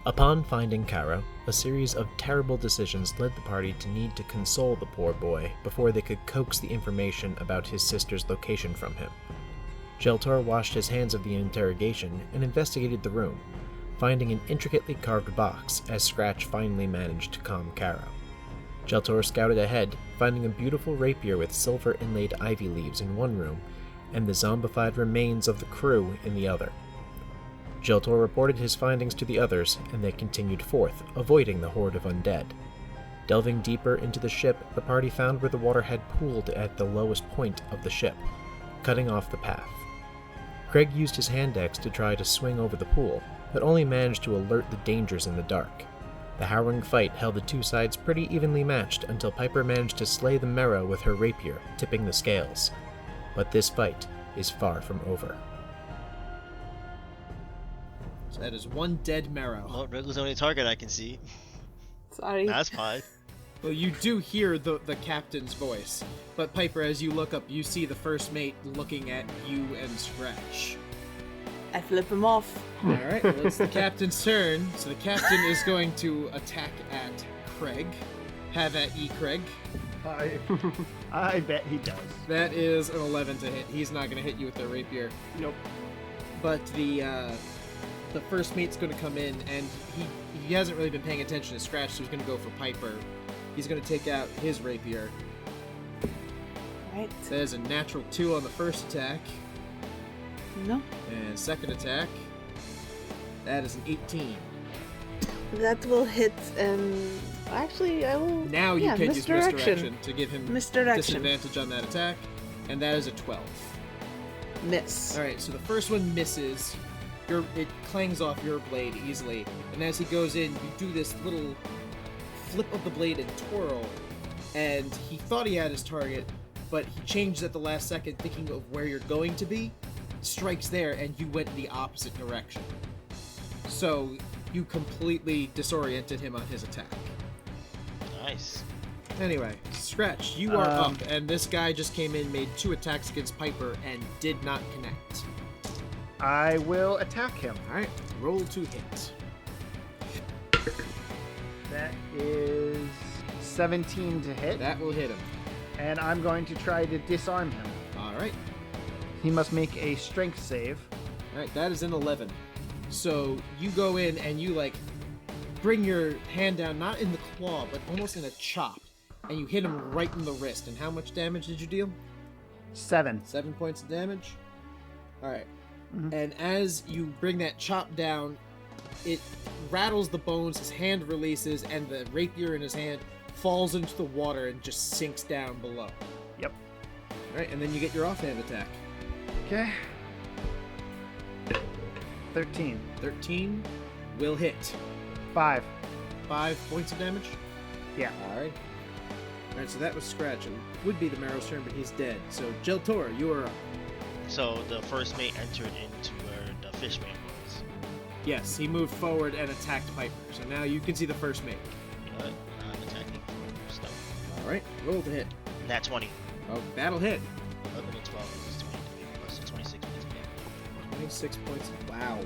Upon finding Caro, a series of terrible decisions led the party to need to console the poor boy before they could coax the information about his sister's location from him. Jelltur washed his hands of the interrogation and investigated the room, finding an intricately carved box as Scratch finally managed to calm Caro. Jelltur scouted ahead, finding a beautiful rapier with silver inlaid ivy leaves in one room and the zombified remains of the crew in the other. Jelltur reported his findings to the others, and they continued forth, avoiding the horde of undead. Delving deeper into the ship, the party found where the water had pooled at the lowest point of the ship, cutting off the path. Kreg used his hand axe to try to swing over the pool, but only managed to alert the dangers in the dark. The harrowing fight held the two sides pretty evenly matched until Piper managed to slay the Merrow with her rapier, tipping the scales. But this fight is far from over. So that is one dead Merrow. Well, Red was the only target I can see. Sorry. That's fine. Well, you do hear the captain's voice, but Piper, as you look up, you see the first mate looking at you and Scratch. I flip him off. Alright, well, it's the captain's turn, so the captain is going to attack at Kreg. Have at E, Kreg. I bet he does. That is an 11 to hit. He's not going to hit you with the rapier. Nope. But the first mate's going to come in, and he hasn't really been paying attention to Scratch, so he's going to go for Piper. He's going to take out his rapier. Right. That is a natural 2 on the first attack. No. And second attack, that is an 18. That will hit, actually, I will... Now you can use misdirection to give him Misdirection. disadvantage on that attack, and that is a 12. Miss. Alright, so the first one misses. It clangs off your blade easily, and as he goes in, you do this little flip of the blade and twirl, and he thought he had his target, but he changed at the last second, thinking of where you're going to be, strikes there, and you went in the opposite direction. So you completely disoriented him on his attack. Nice. Anyway, Scratch, you are up, and this guy just came in, made 2 attacks against Piper, and did not connect. I will attack him. Alright, roll to hit. That is 17 to hit. That will hit him. And I'm going to try to disarm him. Alright. He must make a strength save. Alright, that is an 11. So you go in and you, bring your hand down, not in the claw, but almost in a chop. And you hit him right in the wrist. And how much damage did you deal? 7. 7 points of damage? Alright. Mm-hmm. And as you bring that chop down, it rattles the bones, his hand releases, and the rapier in his hand falls into the water and just sinks down below. Yep. Alright, and then you get your offhand attack. Okay. 13. 13 will hit. 5. 5 points of damage? Yeah. Alright. Alright, so that was Scratch. It would be the Marrow's turn, but he's dead. So, Jelltur, you are up. So the first mate entered into where the fish mate was. Yes, he moved forward and attacked Piper. So now you can see the first mate. You know what? I'm attacking for stuff. Alright, roll to hit. Nat 20. Oh, that'll hit. 11 and 12 is 23 plus 26 points of damage. 26 points. Wow.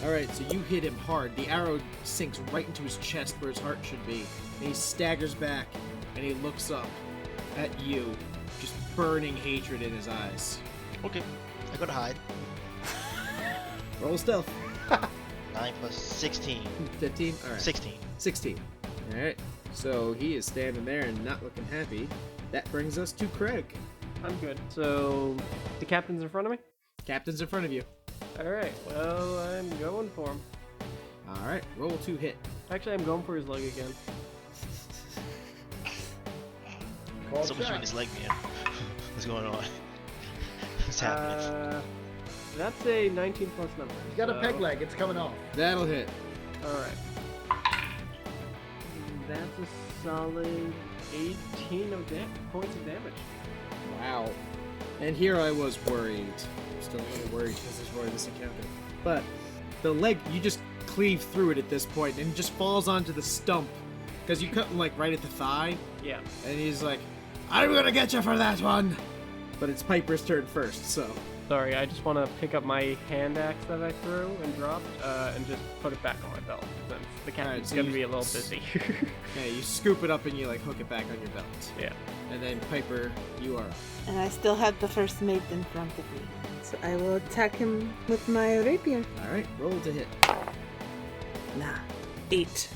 Alright, so you hit him hard. The arrow sinks right into his chest where his heart should be. And he staggers back and he looks up at you, just burning hatred in his eyes. Okay. I gotta hide. Roll stealth. 9 plus 16. 15? Alright. 16. 16. Alright. So he is standing there and not looking happy. That brings us to Kreg. I'm good. So, the captain's in front of me? Captain's in front of you. Alright, well, I'm going for him. Alright, roll to hit. Actually, I'm going for his leg again. So much between his leg, man. What's going on? What's happening? That's a 19 plus number. You got a peg leg. It's coming off. That'll hit. Alright. That's a solid 18 points of damage. Wow. And here I was worried. I'm still a little worried because there's more of this encounter. But the leg, you just cleave through it at this point, and it just falls onto the stump. Because you cut him, right at the thigh. Yeah. And he's like, I'm gonna get you for that one! But it's Piper's turn first, so... Sorry, I just want to pick up my hand axe that I threw and dropped, and just put it back on my belt. Since the captain's so gonna you be a little busy. Yeah, you scoop it up and you like hook it back on your belt. Yeah. And then Piper, you are up. And I still have the first mate in front of me. So I will attack him with my rapier. Alright, roll to hit. Nah. 8.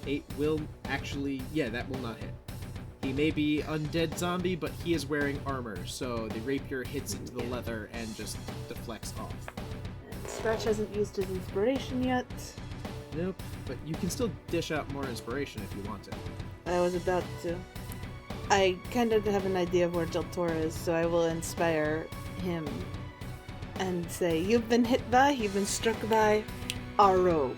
8 will actually, yeah, that will not hit. He may be undead zombie, but he is wearing armor, so the rapier hits into the leather and just deflects off. And Scratch hasn't used his inspiration yet. Nope, but you can still dish out more inspiration if you want to. I was about to. I kind of have an idea of where Jelltur is, so I will inspire him and say, you've been struck by our rogue.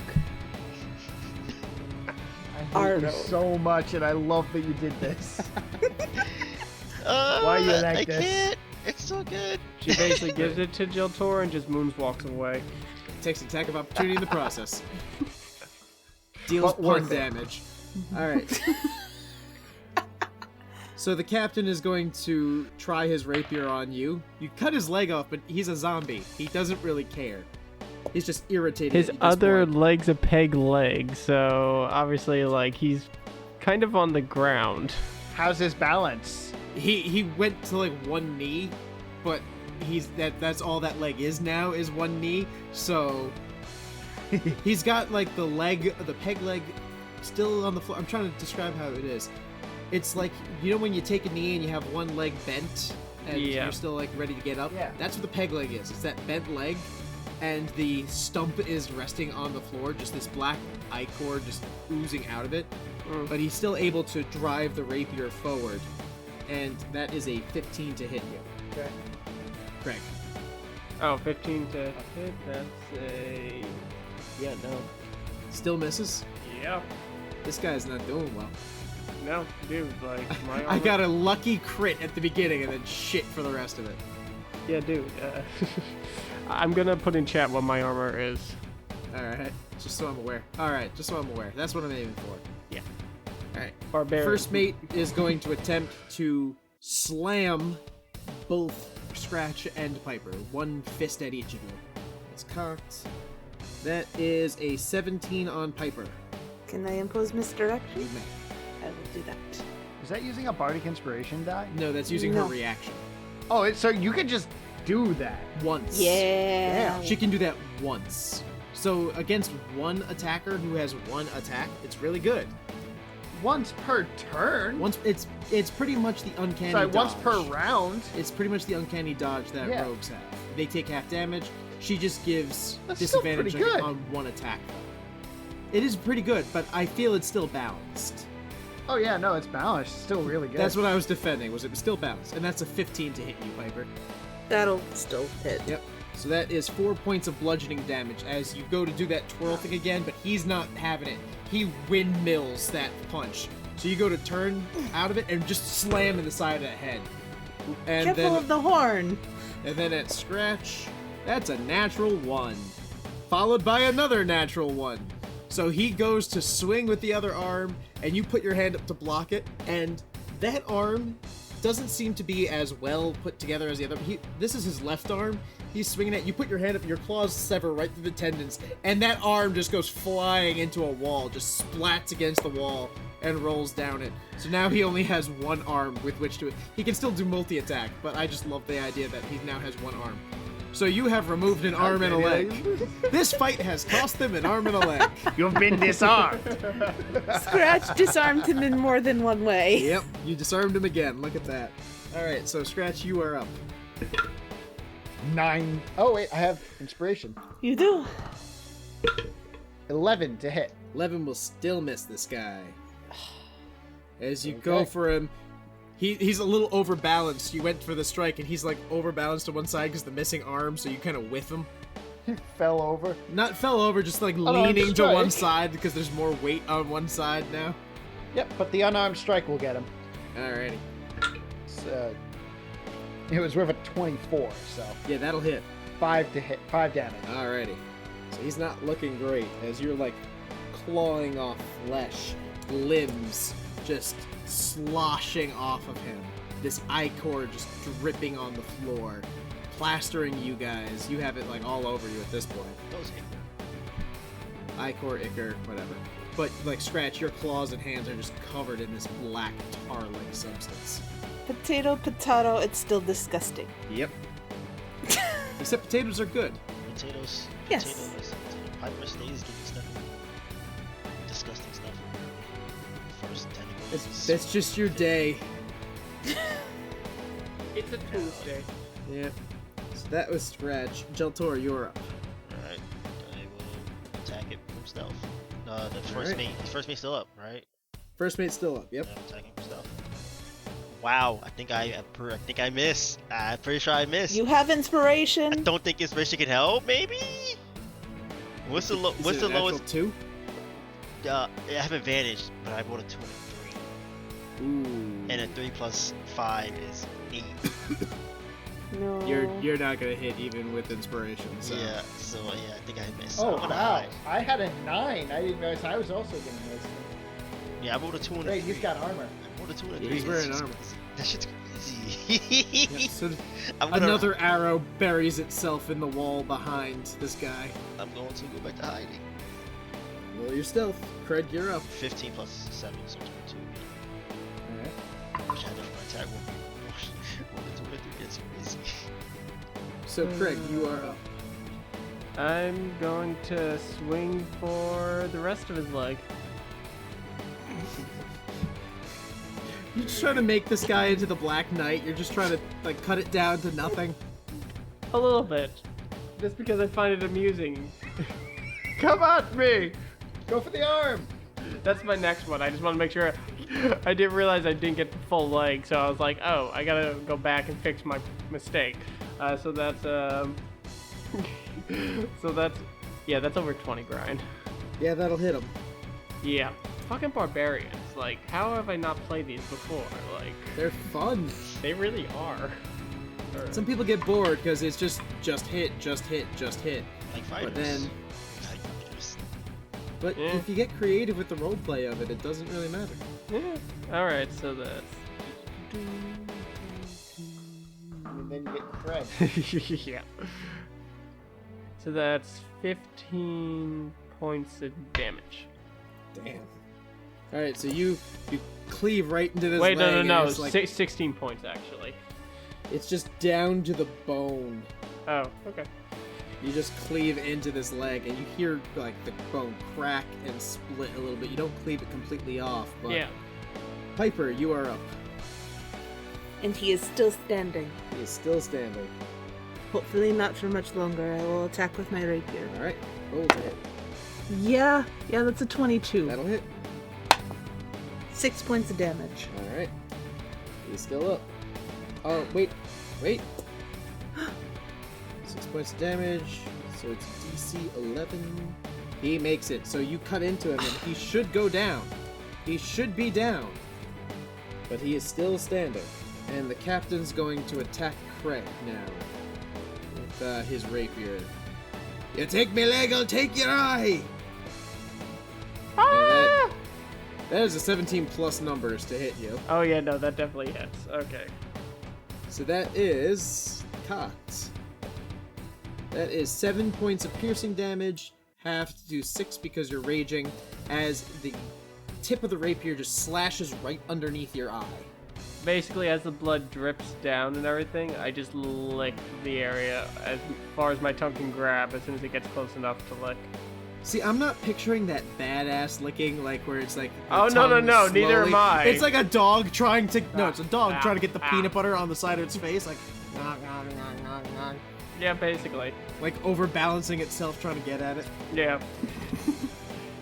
I hate you so much, and I love that you did this. Why are you like I this? can't. It's so good. She basically gives it to Jelltur and just moonwalks away. Takes an attack of opportunity in the process. Deals But worth pun it. damage. Alright. So the captain is going to try his rapier on you. You cut his leg off, but he's a zombie. He doesn't really care. He's just irritated. His at this other point. leg's a peg leg, so obviously, like, he's kind of on the ground. How's his balance? He went to like one knee, but that's all that leg is now is one knee. So he's got like the peg leg still on the floor. I'm trying to describe how it is. It's like, you know when you take a knee and you have one leg bent and Yeah. you're still like ready to get up? Yeah. That's what the peg leg is. It's that bent leg and the stump is resting on the floor, just this black ichor just oozing out of it. But he's still able to drive the rapier forward, and that is a 15 to hit you. Okay. Kreg. Oh, 15 to hit, that's a... Yeah, no. Still misses. Yep. This guy's not doing well. No, dude, like, my I got a lucky crit at the beginning and then shit for the rest of it. Yeah, dude, I'm gonna put in chat what my armor is. Alright, just so I'm aware. Alright, just so I'm aware. That's what I'm aiming for. Yeah. Alright. Barbarian. First mate is going to attempt to slam both Scratch and Piper. One fist at each of you. It's cocked. That is a 17 on Piper. Can I impose misdirection? You may. I will do that. Is that using a bardic inspiration die? No, that's using her No. reaction. Oh, so you could just do that. Once. Yeah. She can do that once. So against one attacker who has one attack, it's really good. Once per turn? Once it's pretty much the uncanny Sorry, dodge. once per round? It's pretty much the uncanny dodge that Yeah. rogues have. They take half damage. She just gives That's still disadvantage pretty good. on one attack. Though. It is pretty good, but I feel it's still balanced. Oh yeah, no, it's balanced. It's still really good. That's what I was defending. Was it was still balanced, and that's a 15 to hit you, Piper. That'll still hit. Yep. So that is 4 points of bludgeoning damage as you go to do that twirl thing again, but he's not having it. He windmills that punch. So you go to turn out of it and just slam in the side of the head. And Careful of the horn. And then at Scratch, that's a natural 1. Followed by another natural 1. So he goes to swing with the other arm, and you put your hand up to block it, and that arm doesn't seem to be as well put together as the other. This is his left arm. He's swinging it. You put your hand up, and your claws sever right through the tendons, and that arm just goes flying into a wall, just splats against the wall, and rolls down it. So now he only has one arm with which to... He can still do multi-attack, but I just love the idea that he now has one arm. So you have removed an arm and a leg. This fight has cost them an arm and a leg. You've been disarmed. Scratch disarmed him in more than one way. Yep, you disarmed him again. Look at that. Alright, so Scratch, you are up. 9. Oh wait, I have inspiration. You do. 11 to hit. 11 will still miss this guy. As you go Okay. for him, he's a little overbalanced. You went for the strike, and he's like overbalanced to one side because the missing arm, so you kind of whiff him. Fell over. Not fell over, just like Unarmed leaning to one strike. side because there's more weight on one side now. Yep, but the unarmed strike will get him. Alrighty. It was with a 24, so Yeah, that'll hit. 5 to hit, 5 damage. Alrighty. So he's not looking great as you're like clawing off flesh, limbs just sloshing off of him. This ichor just dripping on the floor. plastering you guys. You have it like all over you at this point. Those Icor, Ichor, whatever. But like Scratch, your claws and hands are just covered in this black tar-like substance. Potato, it's still disgusting. Yep. Except potatoes are good. Potatoes. Yes. Potatoes. Piper stays getting stuff. Disgusting stuff. First tentacles. That's just your day. It's a Tuesday. Yep. So that was Scratch. Jelltur, you're up. Alright. I will attack it from stealth. The first Alright. mate. First mate's still up, right? First mate's still up. Yep. Yeah, I'm attacking from stealth. Wow, I think I miss. I'm pretty sure I miss. You have inspiration. I don't think inspiration can help. Maybe. What's the Is what's it the an actual lowest? 2? I have advantage, but I rolled a 2 and a 3, Ooh. and a 3 plus 5 is 8. No. You're not gonna hit even with inspiration. So. Yeah, so yeah, I think I missed. Oh I'm gonna wow! hide. I had a 9. I didn't realize I was also gonna miss. Yeah, I rolled a 2 and a 3. Great, he's got armor. I rolled a 2 and a 3. Yeah, he's wearing It's just armor. crazy. That shit's crazy. Yeah, so I'm gonna, another arrow buries itself in the wall behind this guy. I'm going to go back to hiding. Roll your stealth. Kreg, you're up. 15 plus 7, so 22. Alright. I wish I had enough for attack. Roll the 2 and a 3. It's crazy. So Kreg, you are up. I'm going to swing for the rest of his leg. You're just trying to make this guy into the Black Knight. You're just trying to like cut it down to nothing. A little bit. Just because I find it amusing. Come at me! Go for the arm. That's my next one. I just want to make sure. I didn't realize I didn't get the full leg, so I was like, oh, I gotta go back and fix my mistake. So that's yeah, that's over 20 grind. Yeah, that'll hit him. Yeah. Fucking barbarians. Like, how have I not played these before? Like, They're fun. they really are. Some people get bored because it's just hit. Like fighters. But then, Like fighters. but Yeah. if you get creative with the roleplay of it, it doesn't really matter. Yeah. Alright, so that's. And then you get Kreg. Yeah. So that's 15 points of damage. Damn. All right, so you cleave right into this. Wait, leg no. and it's like, 16 points, actually. it's just down to the bone. Oh, okay. You just cleave into this leg, and you hear like the bone crack and split a little bit. You don't cleave it completely off, but Yeah. Piper, you are up. And he is still standing. He is still standing. Hopefully not for much longer. I will attack with my rapier. All right, roll to hit. Yeah, that's a 22. That'll hit. 6 points of damage. All right, he's still up. Oh wait. 6 points of damage. So it's DC 11. He makes it. So you cut into him, and he should go down. He should be down, but he is still standing. And the captain's going to attack Kreg now with his rapier. You take me leg, I'll take your eye. And that is a 17 plus numbers to hit you. Oh, yeah, no, that definitely hits. Okay. So that is cocked. That is 7 points of piercing damage. Have to do 6 because you're raging, as the tip of the rapier just slashes right underneath your eye. Basically, as the blood drips down and everything, I just lick the area as far as my tongue can grab as soon as it gets close enough to lick. See, I'm not picturing that badass licking, like where it's like. the Oh, no, tongue neither am slowly- I. It's like a dog trying to. No, it's a dog trying to get the Ah. peanut butter on the side of its face, like. Yeah, basically. Like overbalancing itself, trying to get at it. Yeah.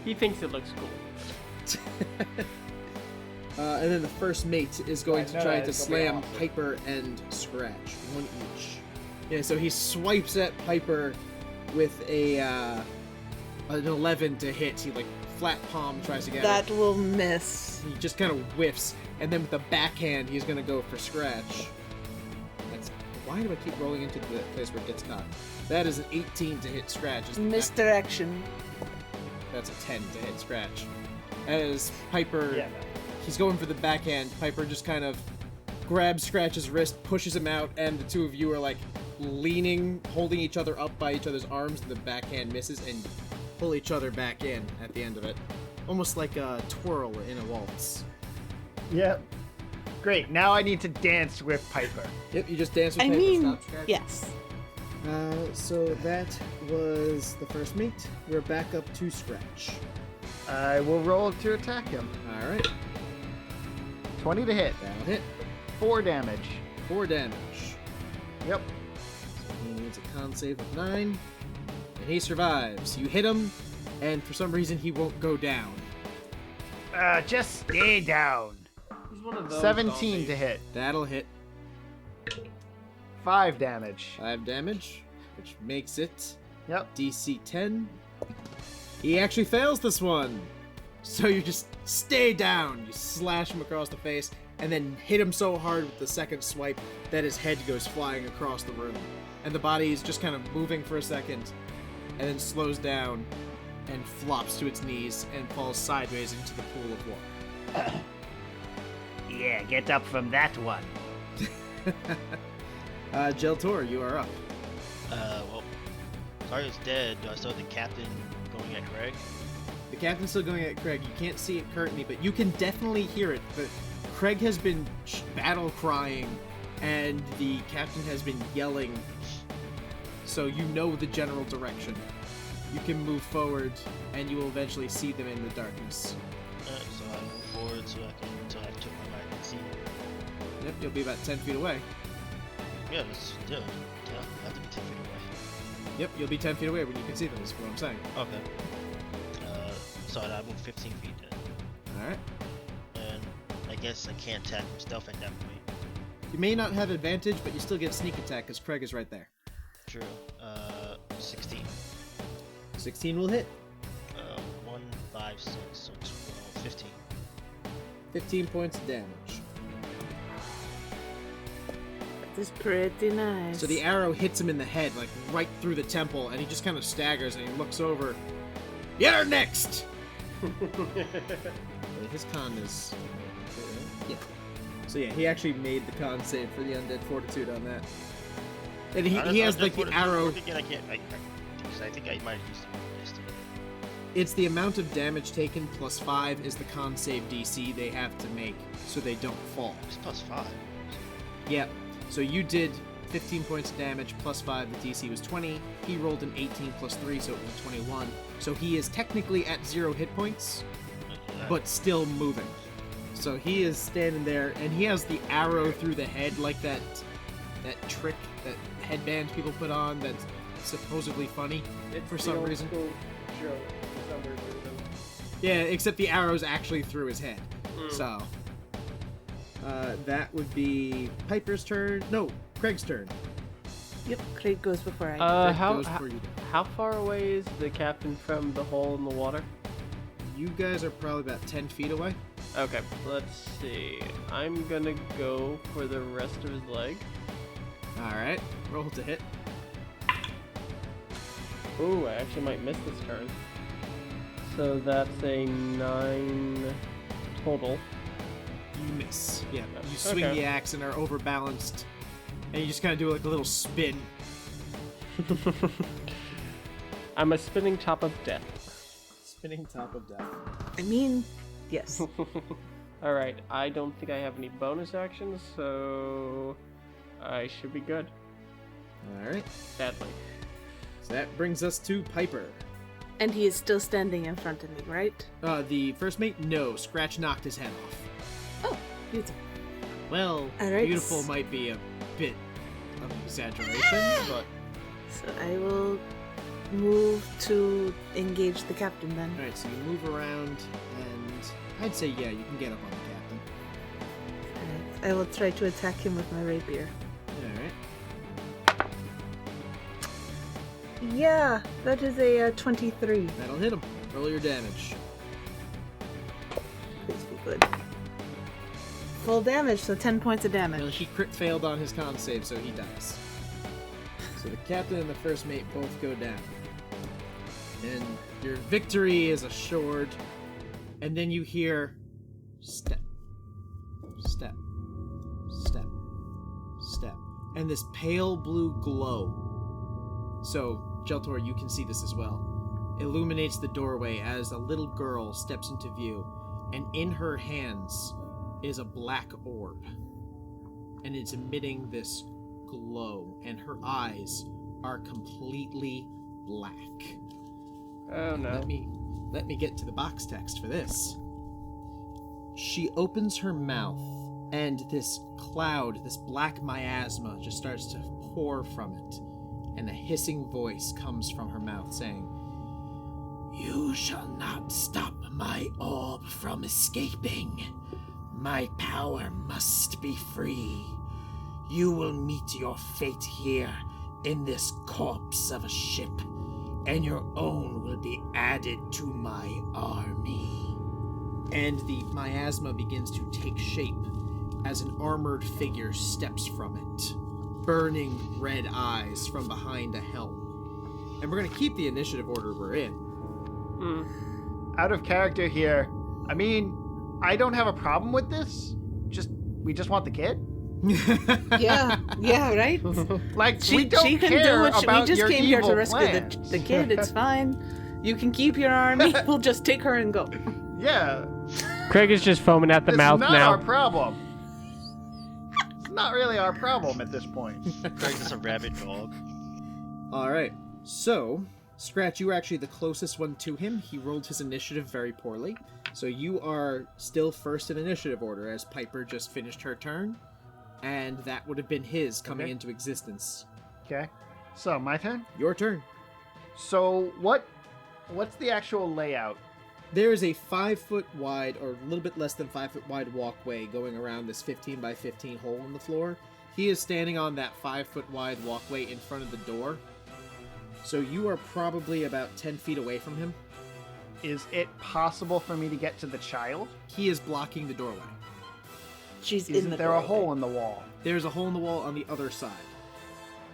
He thinks it looks cool. And then the first mate is going to try to it's gonna be slam awesome. Piper and Scratch, one each. Yeah, so he swipes at Piper with an 11 to hit. He like flat palm tries to get That her. will miss. He just kind of whiffs, and then with the backhand, he's gonna go for Scratch. That's why do I keep rolling into the place where it gets caught? That is an 18 to hit Scratch. Is the back- Misdirection. That's a 10 to hit Scratch. As Piper, Yeah. he's going for the backhand. Piper just kind of grabs Scratch's wrist, pushes him out, and the two of you are like leaning, holding each other up by each other's arms, the backhand misses, and pull each other back in at the end of it. Almost like a twirl in a waltz. Yep. Great. Now I need to dance with Piper. Yep, you just dance with I Piper. mean, Stop scratching. yes. So that was the first mate. We're back up to scratch. I will roll to attack him. All right. 20 to hit. That'll hit. 4 damage. 4 damage. Yep. So he needs a con save of 9. And he survives. You hit him, and for some reason he won't go down. Just stay down. He's one of those 17 to hit. That'll hit. 5 damage. 5 damage, which makes it Yep. DC 10. He actually fails this one. So you just stay down. You slash him across the face, and then hit him so hard with the second swipe that his head goes flying across the room. And the body is just kind of moving for a second, and then slows down and flops to its knees and falls sideways into the pool of water. Yeah, get up from that one. Jelltur, you are up. Well, Target's dead. Do I still have the captain going at Kreg? The captain's still going at Kreg. You can't see it currently, but you can definitely hear it. But Kreg has been battle crying, and the captain has been yelling. So you know the general direction. You can move forward, and you will eventually see them in the darkness. Alright, so I move forward so I can until I took my mind and see. Yep, you'll be about 10 feet away. Yeah, I have to be 10 feet away. Yep, you'll be 10 feet away when you can see them, is what I'm saying. Okay. So I move 15 feet then. Alright. And I guess I can't attack him stealth at that point. You may not have advantage, but you still get sneak attack, because Kreg is right there. True. 16. 16 will hit. 1, 5, 6, so 12, 15. 15 points of damage. This is pretty nice. So the arrow hits him in the head, like right through the temple, and he just kind of staggers and he looks over. You're next! His con is... Yeah. So yeah, he actually made the con save for the Undead Fortitude on that. And he has like the arrow... Again, I can't... I think I might have used it yesterday. It's the amount of damage taken plus 5 is the con save DC they have to make so they don't fall. It's plus 5. Yep. So you did 15 points of damage plus 5, the DC was 20. He rolled an 18 plus 3, so it was a 21. So he is technically at 0 hit points, but still moving. So he is standing there, and he has the arrow through the head, like that trick, that headband people put on that's supposedly funny for some reason. Yeah, except the arrow's actually through his head. So... that would be Piper's turn. No, Kreg's turn. Yep, Kreg goes before I do. Kreg How goes before you do. how far away is the captain from the hole in the water? You guys are probably about 10 feet away. Okay, let's see. I'm gonna go for the rest of his leg. Alright, roll to hit. Ooh, I actually might miss this turn. So that's a 9 total. You miss. Yeah, you swing Okay. the axe and are overbalanced. And you just kind of do like a little spin. I'm a spinning top of death. Spinning top of death. I mean, yes. Alright, I don't think I have any bonus actions, so I should be good. Alright, Sadly. so that brings us to Piper. And he is still standing in front of me, right? The first mate, no. Scratch knocked his head off. Oh, beautiful. Well, Alright. beautiful might be a bit of an exaggeration, but... So I will move to engage the captain then. Alright, so you move around, and I'd say, yeah, you can get up on the captain. Alright, I will try to attack him with my rapier. Alright, Yeah, that is a 23. that'll hit him. Roll your damage. Please be good. Full damage, so 10 points of Well, damage. he crit failed on his con save, so he dies. So the captain and the first mate both go down. And your victory is assured. And then you hear step, step, step, step. and this pale blue glow. So, Jelltur, you can see this as well. Illuminates the doorway as a little girl steps into view, and in her hands is a black orb. And it's emitting this glow, and her eyes are completely black. Oh no. Let me get to the box text for this. She opens her mouth, and this cloud, this black miasma, just starts to pour from it. And a hissing voice comes from her mouth saying, "You shall not stop my orb from escaping. My power must be free. You will meet your fate here in this corpse of a ship, and your own will be added to my army." And the miasma begins to take shape as an armored figure steps from it, burning red eyes from behind a helm. And we're going to keep the initiative order we're in. Out of character here. I mean, I don't have a problem with this. We just want the kid. Yeah, right? Like, She we don't can care do what about we just your came here to evil rescue plans. the kid. It's fine. You can keep your army. We'll just take her and go. Yeah. Kreg is just foaming at the It's mouth not now. our problem. It's not really our problem at this point. Craig's just a rabid dog. Alright, so, Scratch, you were actually the closest one to him. He rolled his initiative very poorly. So you are still first in initiative order, as Piper just finished her turn. And that would have been his coming into existence. Okay. So, my turn? Your turn. So, what's the actual layout? There is a 5-foot wide, or a little bit less than 5-foot wide walkway going around this 15 by 15 hole in the floor. He is standing on that 5-foot wide walkway in front of the door. So you are probably about 10 feet away from him. Is it possible for me to get to the child? He is blocking the doorway. She's in Isn't the there a doorway. hole in the wall? There's a hole in the wall on the other side.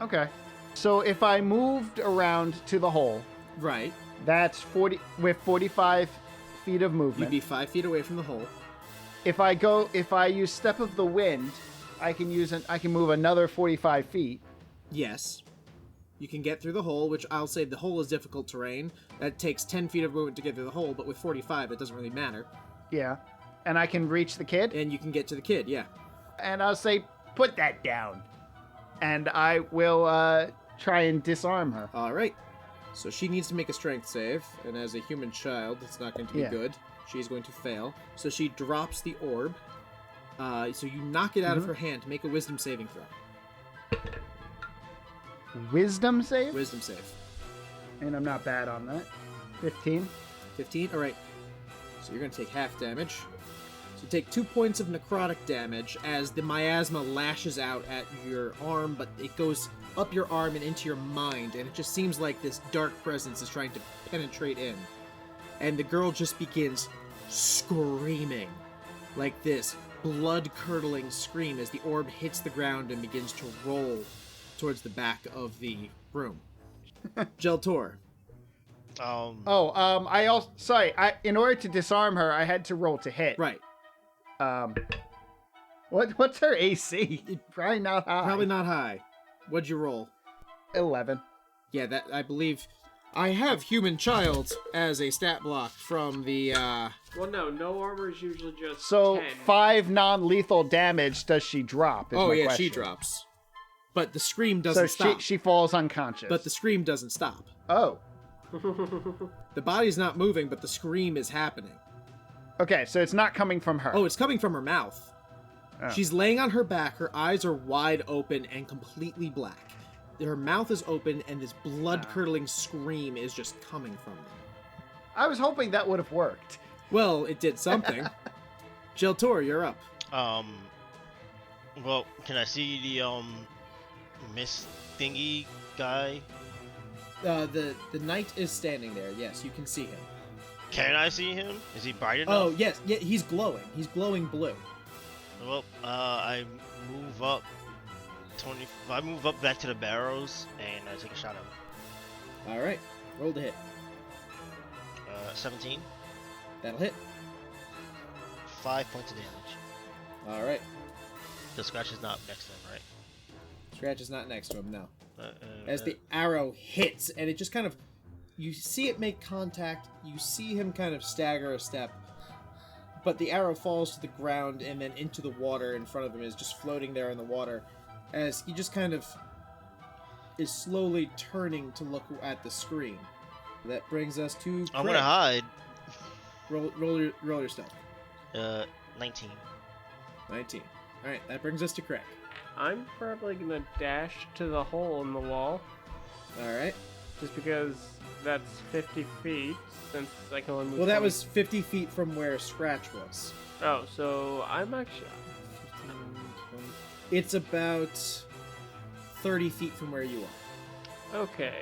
Okay. So if I moved around to the hole, Right. that's 45 feet of You'd movement. be 5 feet away from the hole. If I use Step of the Wind, I can move another 45 feet. Yes. You can get through the hole, which I'll say the hole is difficult terrain. That takes 10 feet of movement to get through the hole, but with 45, it doesn't really matter. Yeah. And I can reach the kid. And you can get to the kid, yeah. And I'll say, put that down. And I will try and disarm her. Alright. So she needs to make a strength save, and as a human child, it's not going to be Yeah. good. She's going to fail. So she drops the orb. So you knock it out of her hand. Make a wisdom saving throw. Wisdom save? Wisdom save. And I'm not bad on that. 15. 15? Alright. So you're going to take half damage. So you take 2 points of necrotic damage as the miasma lashes out at your arm, but it goes up your arm and into your mind, and it just seems like this dark presence is trying to penetrate in. And the girl just begins screaming like this blood-curdling scream as the orb hits the ground and begins to roll towards the back of the room. Jelltur. In order to disarm her, I had to roll to hit. Right. What's her AC? Probably not high. Probably not high. What'd you roll? 11. Yeah, that I believe. I have human child as a stat block from the. Well, no armor is usually just So 10. 5 non-lethal damage does she drop? is Oh my yeah, question. she drops. But the scream So doesn't stop. she falls unconscious. But the scream doesn't stop. Oh. The body's not moving, but the scream is happening. Okay, so it's not coming from her. Oh, it's coming from her mouth. Oh. She's laying on her back. Her eyes are wide open and completely black. Her mouth is open, and this blood-curdling scream is just coming from them. I was hoping that would have worked. Well, it did something. Jelltur, you're up. Well, can I see the mist thingy guy? The knight is standing there. Yes, you can see him. Can I see him? Is he bright enough? Oh, yes. Yeah, he's glowing. He's glowing blue. Well, I move up 20. I move up back to the barrows and I take a shot at him. All right. Roll to hit. 17. That'll hit. 5 points of damage. All right. The scratch is not next to him, right? Scratch is not next to him, no. As the arrow hits, and it just kind of... You see it make contact, you see him kind of stagger a step, but the arrow falls to the ground and then into the water in front of him, is just floating there in the water, as he just kind of is slowly turning to look at the screen. That brings us to Kreg. I'm gonna hide. Roll your stealth. 19. 19. Alright, that brings us to Kreg. I'm probably gonna dash to the hole in the wall, Alright. just because that's 50 feet, since I can only move. Well, that 20. was 50 feet from where Scratch was. Oh, so I'm actually... 15, 20. It's about 30 feet from where you are. Okay,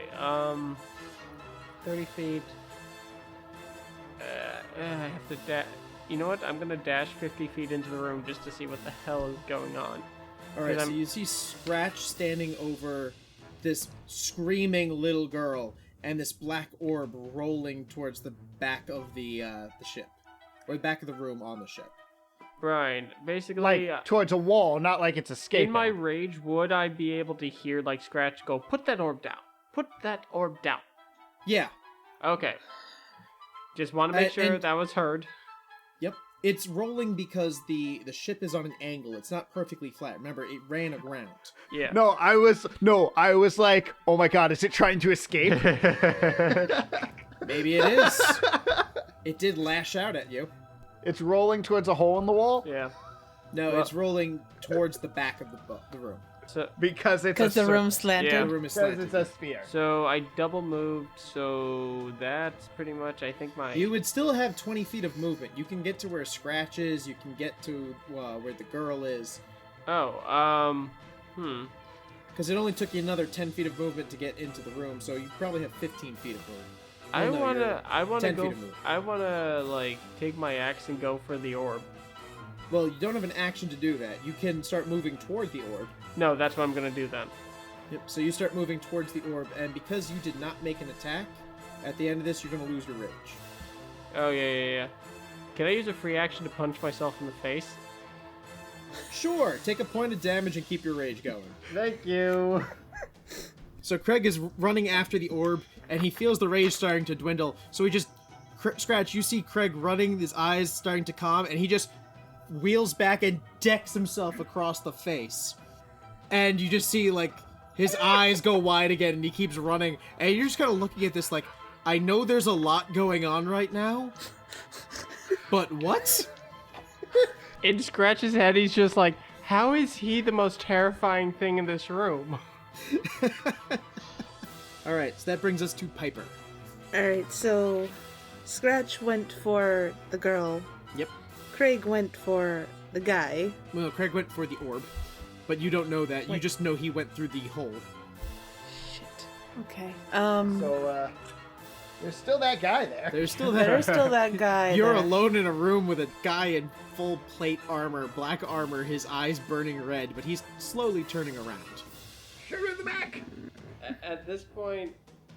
30 feet. I have to dash. You know what? I'm gonna dash 50 feet into the room just to see what the hell is going on. Alright, so you see Scratch standing over this screaming little girl and this black orb rolling towards the back of the ship. Or the back of the room on the ship. Brian, basically... Like, towards a wall, not like it's escaping. in my rage, would I be able to hear, like, Scratch go, "Put that orb down. Put that orb down." Yeah. Okay. Just want to make sure that was heard. Yep. It's rolling because the ship is on an angle. It's not perfectly flat. Remember, it ran aground. Yeah. No, I was like, oh my god, is it trying to escape? Maybe it is. It did lash out at you. It's rolling towards a hole in the wall? Yeah. No, Well- it's rolling towards the back of the room. So, Because it's Because the room's slanted. Yeah. The room is Because slanted. it's a sphere. so I double moved, so that's pretty much, I think, my... You would still have 20 feet of movement. You can get to where Scratch is. You can get to where the girl is. Oh, Because it only took you another 10 feet of movement to get into the room, so you probably have 15 feet of movement. I Well, no, wanna 10 go. feet of movement. I wanna like take my axe and go for the orb. Well, you don't have an action to do that. You can start moving toward the orb. No, that's what I'm gonna do then. Yep. So you start moving towards the orb, and because you did not make an attack, at the end of this, you're going to lose your rage. Oh yeah. Can I use a free action to punch myself in the face? Sure. Take a point of damage and keep your rage going. Thank you. So Kreg is running after the orb, and he feels the rage starting to dwindle. So he just... Scratch, you see Kreg running, his eyes starting to calm, and he just wheels back and decks himself across the face. And you just see, like, his eyes go wide again, and he keeps running. And you're just kind of looking at this like, I know there's a lot going on right now, but what? In Scratch's head, he's just like, how is he the most terrifying thing in this room? Alright, so that brings us to Piper. Alright, so Scratch went for the girl. Yep. Kreg went for the guy. Well, Kreg went for the orb, but you don't know that. You Wait. just know he went through the hole. Shit. Okay. So, there's still that guy there. There's still that. There's still that guy. You're there. alone in a room with a guy in full plate armor, black armor, his eyes burning red, but he's slowly turning around. Shoot him in the back! At this point,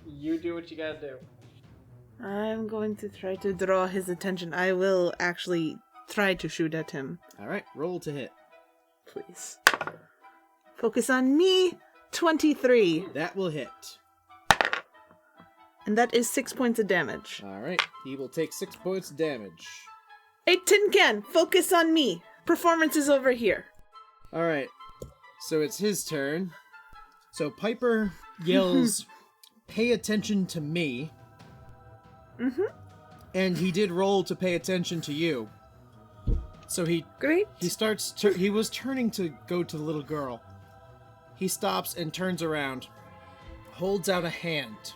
you do what you gotta do. I'm going to try to draw his attention. I will actually try to shoot at him. Alright, roll to hit. Please. Focus on me. 23. That will hit. And that is 6 points of damage. Alright, he will take 6 points of damage. A tin can. Focus on me. Performance is over here. Alright, so it's his turn. So Piper yells, "Pay attention to me." Mm-hmm. And he did roll to pay attention to you. So he Great. starts he was turning to go to the little girl. He stops and turns around, holds out a hand,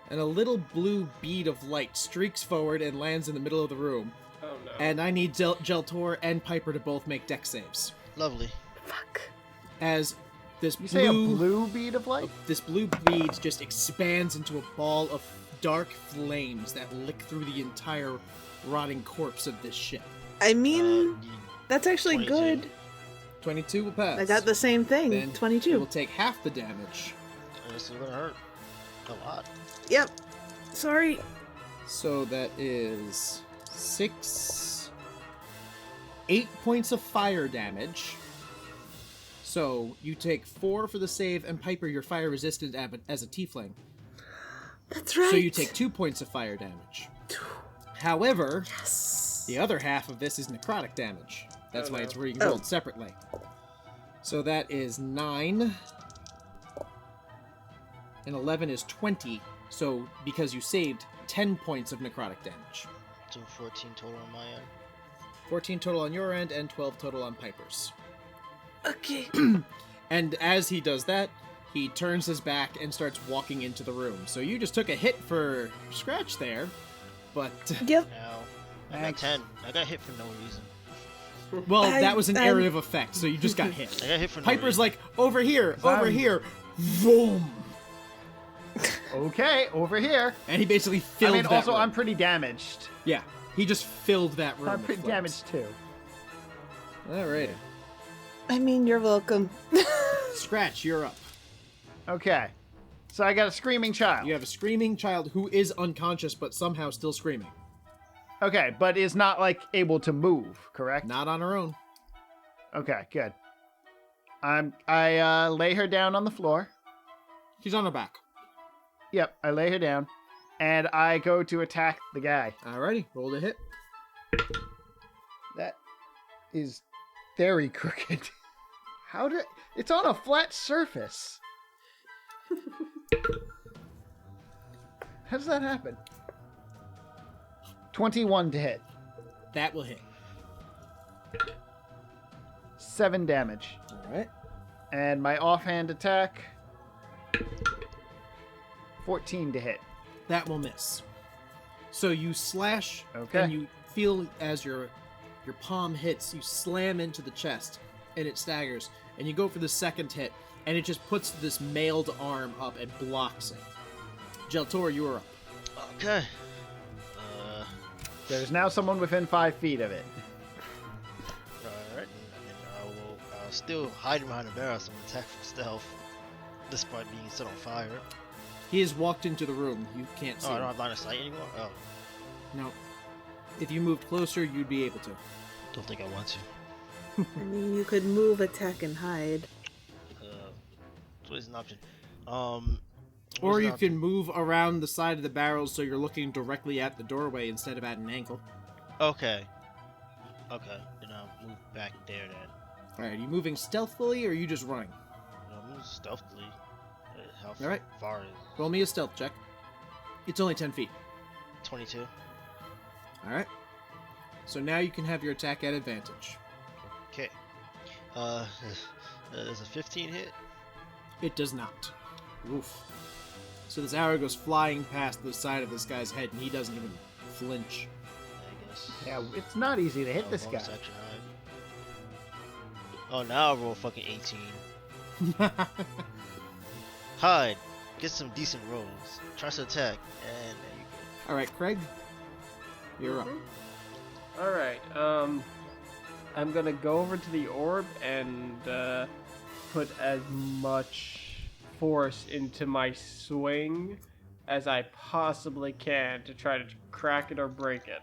and a little blue bead of light streaks forward and lands in the middle of the room. Oh no. And I need Jelltur and Piper to both make dex saves. Lovely. Fuck. As this You say a blue bead of light? this blue bead just expands into a ball of dark flames that lick through the entire rotting corpse of this ship. I mean, that's actually 22. good. 22 will pass. I got the same thing. Then 22. It will take half the damage. This is gonna hurt a lot. Yep. Sorry. So that is 8 points of fire damage. So you take 4 for the save, and Piper, you're fire resistant as a tiefling. That's right. So you take 2 points of fire damage. However, the other half of this is necrotic damage. That's why it's being rolled separately. So that is 9. And 11 is 20. So because you saved 10 points of necrotic damage. So 14 total on my end. 14 total on your end, and 12 total on Piper's. Okay. And as he does that, he turns his back and starts walking into the room. So you just took a hit for Scratch there, but... Yep. Now, I got 10. I got hit for no reason. Well, that was an area of effect, so you just got hit. I got hit for no Piper's reason. like, over here, boom! Okay, over here. And he basically filled that also, room. I'm pretty damaged. Yeah, he just filled that room I'm with pretty flames. damaged too. Alrighty. I mean, you're welcome. Scratch, you're up. Okay. So I got a screaming child. You have a screaming child who is unconscious, but somehow still screaming. Okay, but is not, like, able to move, correct? Not on her own. Okay, good. I lay her down on the floor. She's on her back. Yep, I lay her down. And I go to attack the guy. Alrighty, roll to hit. That is very crooked. It's on a flat surface. How does that happen? 21 to hit. That will hit. 7 damage. Alright. And my offhand attack, 14 to hit. That will miss. So you slash, Okay. and you feel as your palm hits, you slam into the chest, and it staggers. And you go for the second hit, and it just puts this mailed arm up and blocks it. Jelltur, you are up. Okay. There's now someone within 5 feet of it. Alright. And I'll still hide behind the barrel, so I'm attack for stealth. Despite being set on fire. He has walked into the room. You can't see Oh, I him. don't have line of sight anymore? Oh. No. If you moved closer, you'd be able to. Don't think I want to. I mean, you could move, attack, and hide. So it's an option. Or you can move around the side of the barrels so you're looking directly at the doorway instead of at an angle. Okay. Okay. Then I'll move back there then. Alright, are you moving stealthily or are you just running? I'll move stealthily. How Alright. far is Roll me a stealth check. It's only 10 feet. 22? Alright. So now you can have your attack at advantage. Okay. Does a 15 hit? It does not. Oof. So this arrow goes flying past the side of this guy's head and he doesn't even flinch. I guess. Yeah, it's not easy to hit I'll this bonus guy. action hide. Oh, now I'll roll fucking 18. Hide. Get some decent rolls. Try to attack. And there you go. Alright, Kreg. You're up. Alright, I'm gonna go over to the orb and put as much force into my swing as I possibly can to try to crack it or break it.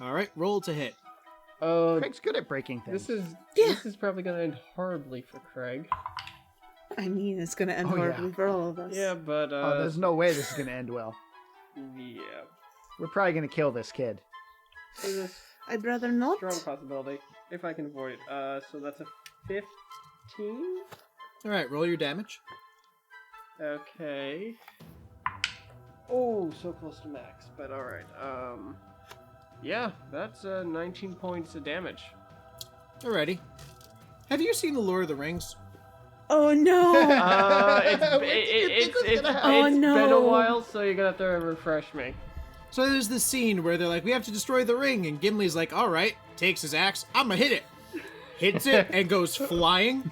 Alright, roll to hit. Oh, Craig's good at breaking things. this is probably gonna end horribly for Kreg. I mean, it's gonna end Oh, yeah. horribly for all of us. Yeah, but there's no way this is going to end well. yeah, We're probably going to kill this kid. there's a I'd rather not. strong possibility if I can avoid it. So that's a 15. Alright, roll your damage. Okay. Oh, so close to max, but alright. Yeah, that's 19 points of damage. Alrighty. Have you seen The Lord of the Rings? Oh no! It's been a no. while, so you're gonna have to refresh me. So there's this scene where they're like, we have to destroy the ring, and Gimli's like, alright, takes his axe, I'ma hit it. Hits it, and goes flying.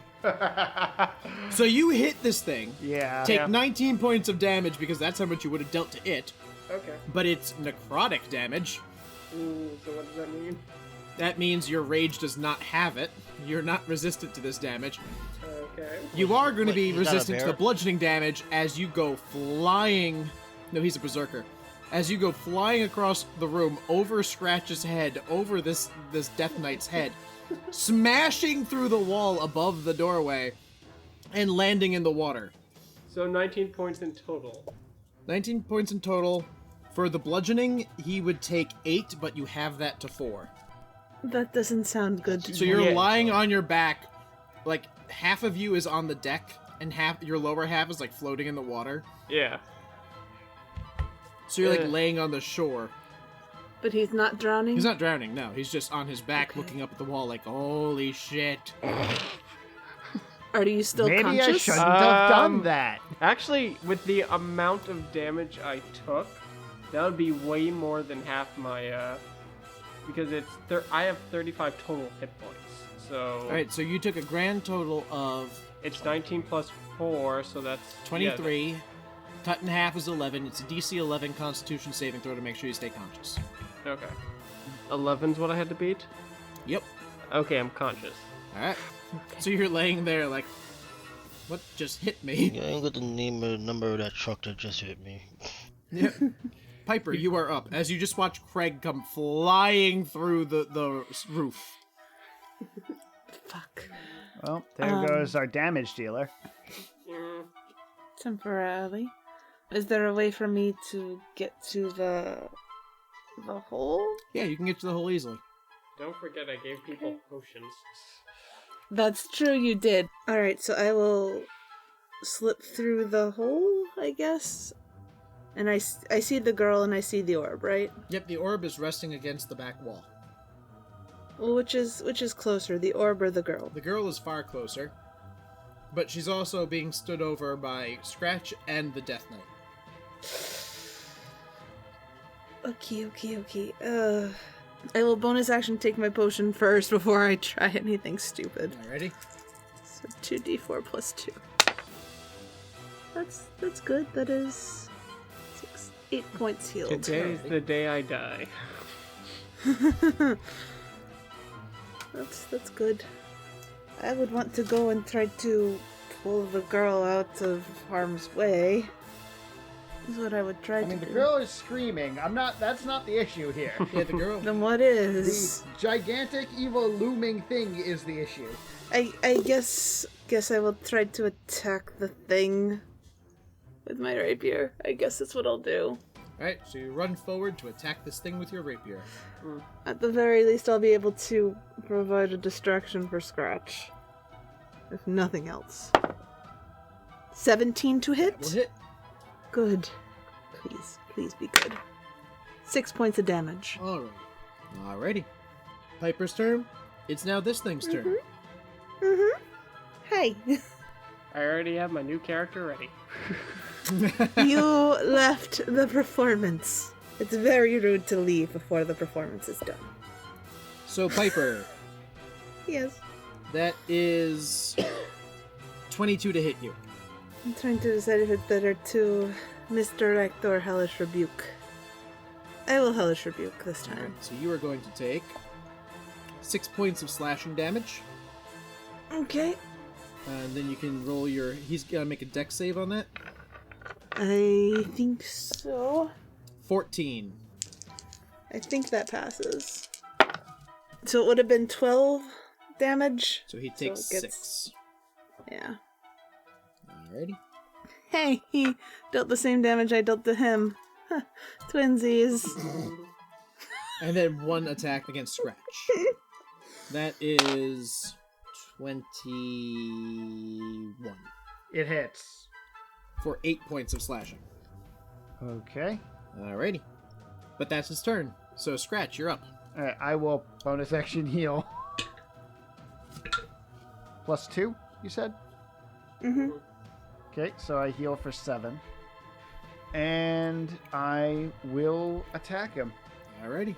So you hit this thing, Yeah. take 19 points of damage because that's how much you would have dealt to it, Okay. but it's necrotic damage. Ooh, so what does that mean? That means your rage does not have it. You're not resistant to this damage. Okay. You are going to Wait, be he's not a resistant to the bear? bludgeoning damage as you go flying. No, he's a berserker. As you go flying across the room over Scratch's head, over this Death Knight's head, smashing through the wall above the doorway and landing in the water. So 19 points in total. 19 points in total. For the bludgeoning, he would take 8, but you have that to 4. That doesn't sound good to So me. you're lying on your back, like half of you is on the deck, and half your lower half is like floating in the water. Yeah. So you're like laying on the shore. But he's not drowning? He's not drowning, no. He's just on his back looking up at the wall like, holy shit. Are you still Maybe conscious? I shouldn't have done that. Actually, with the amount of damage I took, that would be way more than half my, because I have 35 total hit points, so... Alright, so you took a grand total of... It's 19 plus 4, so that's... 23. Yeah, cut in half is 11. It's a DC 11 Constitution saving throw to make sure you stay conscious. Okay. 11's what I had to beat? Yep. Okay, I'm conscious. Alright. So you're laying there like, what just hit me? Yeah, I'm gonna name a number of that truck that just hit me. Yeah. Piper, you are up, as you just watch Kreg come flying through the roof. Fuck. Well, there goes our damage dealer. Temporarily. Is there a way for me to get to the hole? Yeah, you can get to the hole easily. Don't forget I gave people potions. That's true, you did. Alright, so I will slip through the hole, I guess. And I see the girl and I see the orb, right? Yep, the orb is resting against the back wall. Well, which is closer, the orb or the girl? The girl is far closer, but she's also being stood over by Scratch and the Death Knight. Okay. I will bonus action take my potion first before I try anything stupid. Alrighty. So 2d4 plus 2. That's good. That is 8 points healed. Today's the day I die. That's good. I would want to go and try to pull the girl out of harm's way. Is what I would try to do. The girl is screaming. That's not the issue here. Yeah, the girl. Then what is? The gigantic, evil, looming thing is the issue. I guess I will try to attack the thing with my rapier. I guess that's what I'll do. Alright, so you run forward to attack this thing with your rapier. At the very least, I'll be able to provide a distraction for Scratch. If nothing else. 17 to hit? Will hit. Good. Please be good. 6 points of damage. Alrighty. Piper's turn. It's now this thing's turn. Hey. I already have my new character ready. You left the performance. It's very rude to leave before the performance is done. So, Piper, Yes. that is 22 to hit you. I'm trying to decide if it's better to misdirect or hellish rebuke. I will hellish rebuke this time. Alright, so you are going to take 6 points of slashing damage. Okay. And then you can roll your... He's got to make a dex save on that. I think so. 14. I think that passes. So it would have been 12 damage. So he takes So it gets- 6. Yeah. Alrighty. Hey, he dealt the same damage I dealt to him. Huh, twinsies. And then one attack against Scratch. That is 21. It hits. For 8 points of slashing. Okay. Alrighty. But that's his turn. So Scratch, you're up. Alright, I will bonus action heal. +2, you said? Mm-hmm. Okay, so I heal for 7. And I will attack him. Alrighty.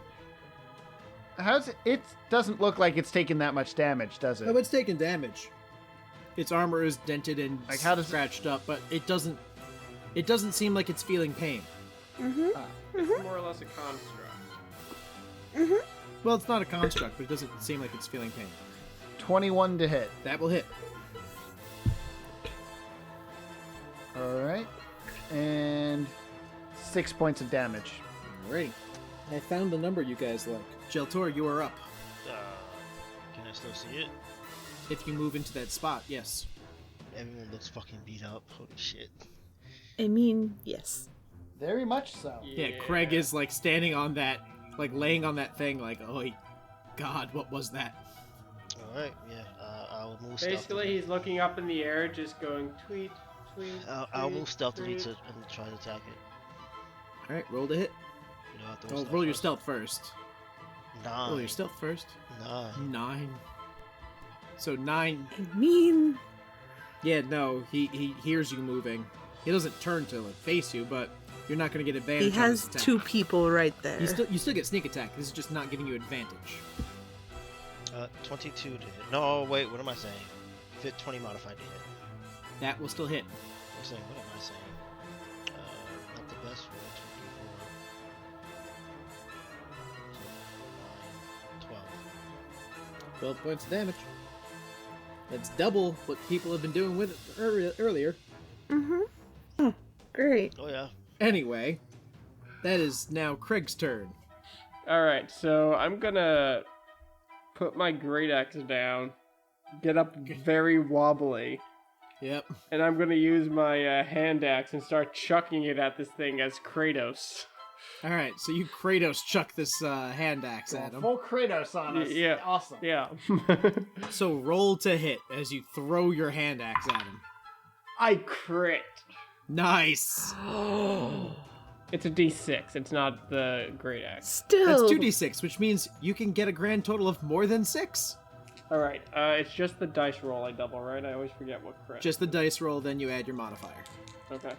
It doesn't look like it's taking that much damage, does Oh, it? it's taking damage. Its armor is dented and Like, how does it- scratched up, but it doesn't seem like it's feeling pain. Mm-hmm. It's more or less a construct. Well, it's not a construct, but it doesn't seem like it's feeling pain. 21 to hit. That will hit. Alright. And 6 points of damage. Alrighty. I found the number you guys like. Jelltur, you are up. Can I still see it? If you move into that spot, yes. Everyone looks fucking beat up. Holy shit. I mean, yes. Very much so. Yeah, Kreg is like standing on that, like laying on that thing, like, oh God, what was that? Alright, yeah. I'll move Basically, stealthily. he's looking up in the air, just going tweet, tweet. I'll move stealthily tweet. and try to attack it. All right, roll to hit. You know, I have to Oh, stealth roll your first. stealth first. 9. Roll your stealth first. 9. 9. So 9. I mean, Yeah, no, he hears you moving. He doesn't turn to like face you, but you're not gonna get advantage. he on has this attack. 2 people right there. You still get sneak attack. This is just not giving you advantage. 22 to hit. No, wait, what am I saying? Fit 20 modified to hit. That will still hit. I'm saying, what am I saying? Not the best roll, 24. 12. 12 points of damage. That's double what people have been doing with it earlier. Mm-hmm. Oh, great. Oh yeah. Anyway, that is now Kreg's turn. Alright, so I'm gonna put my great axe down, get up very wobbly, Yep. and I'm gonna use my hand axe and start chucking it at this thing as Kratos. All right, so you Kratos chuck this hand axe at him. Full Kratos on us. Yeah. Awesome. Yeah. So roll to hit as you throw your hand axe at him. I crit. Nice. It's a d6, it's not the great axe. Still. That's 2d6, which means you can get a grand total of more than 6. Alright, it's just the dice roll I double, right? I always forget what crit. Just the dice roll, then you add your modifier. Okay.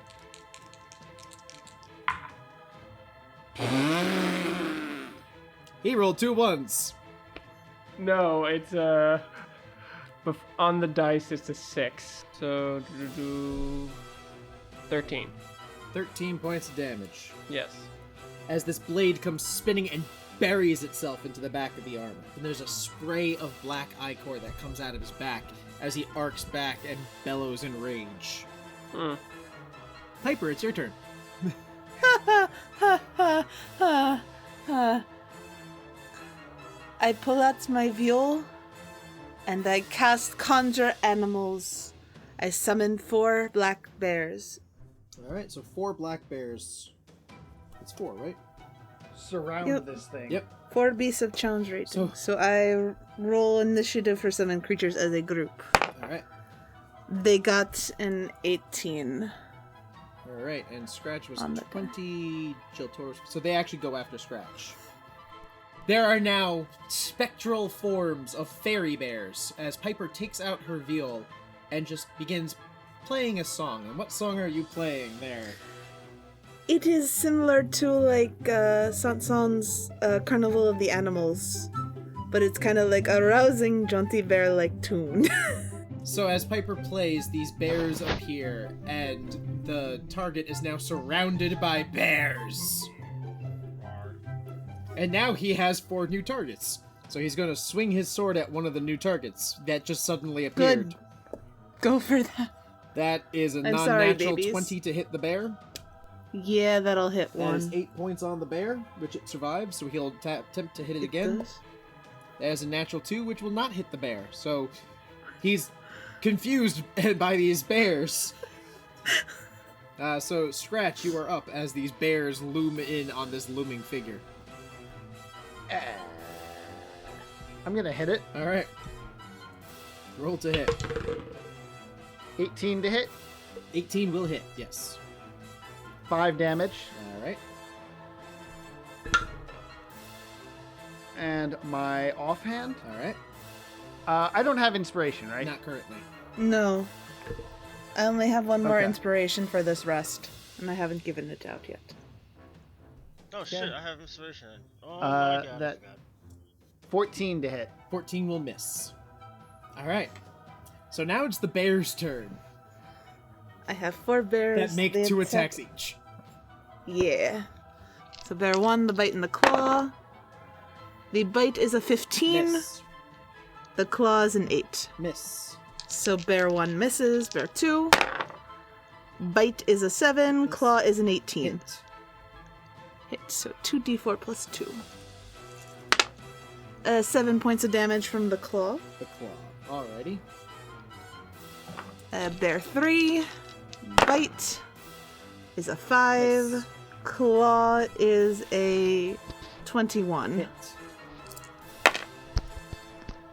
He rolled 2 1s. No, it's on the dice it's a 6. So 13. 13 points of damage. Yes. As this blade comes spinning and buries itself into the back of the armor. And there's a spray of black ichor that comes out of his back as he arcs back and bellows in rage. Piper, it's your turn. Ha ha ha ha ha. I pull out my viol and I cast Conjure Animals. I summon 4 black bears. Alright, so 4 black bears. It's 4, right? Surround Yep. this thing. Yep. 4 beasts of challenge rating. So I roll initiative for summon creatures as a group. Alright. They got an 18. Alright, and Scratch was On the 20, Jelltur. So they actually go after Scratch. There are now spectral forms of fairy bears as Piper takes out her viol and just begins playing a song. And what song are you playing there? It is similar to like Sanson's Carnival of the Animals, but it's kind of like a rousing, jaunty bear-like tune. So as Piper plays, these bears appear, and the target is now surrounded by bears. And now he has 4 new targets. So he's going to swing his sword at one of the new targets that just suddenly appeared. Good. Go for that. That is a I'm sorry, non-natural babies. 20 to hit the bear. Yeah, that'll hit That is one. 8 points on the bear, which it survives, so he'll attempt to hit it again. does. That is a natural 2, which will not hit the bear. So he's confused by these bears. So Scratch, you are up as these bears loom in on this looming figure. I'm gonna hit it. All right. Roll to hit. 18 to hit. 18 will hit, yes. 5 damage. All right. And my offhand. All right. I don't have inspiration, right? Not currently. No. I only have one more Okay. inspiration for this rest, and I haven't given it out yet. Oh shit, Okay. I have inspiration. Oh my god, that- I forgot. 14 to hit. 14 will miss. All right. So now it's the bear's turn. I have 4 bears. That make They 2 attack- attacks each. Yeah. So bear 1, the bite and the claw. The bite is a 15. Miss. The claw is an 8. Miss. So bear 1 misses. Bear 2. Bite is a 7. Miss. Claw is an 18. Hit. Hit. So 2d4 plus 2. 7 points of damage from the claw. The claw. Alrighty. Bear 3. Bite is a 5. Nice. Claw is a 21. Hit.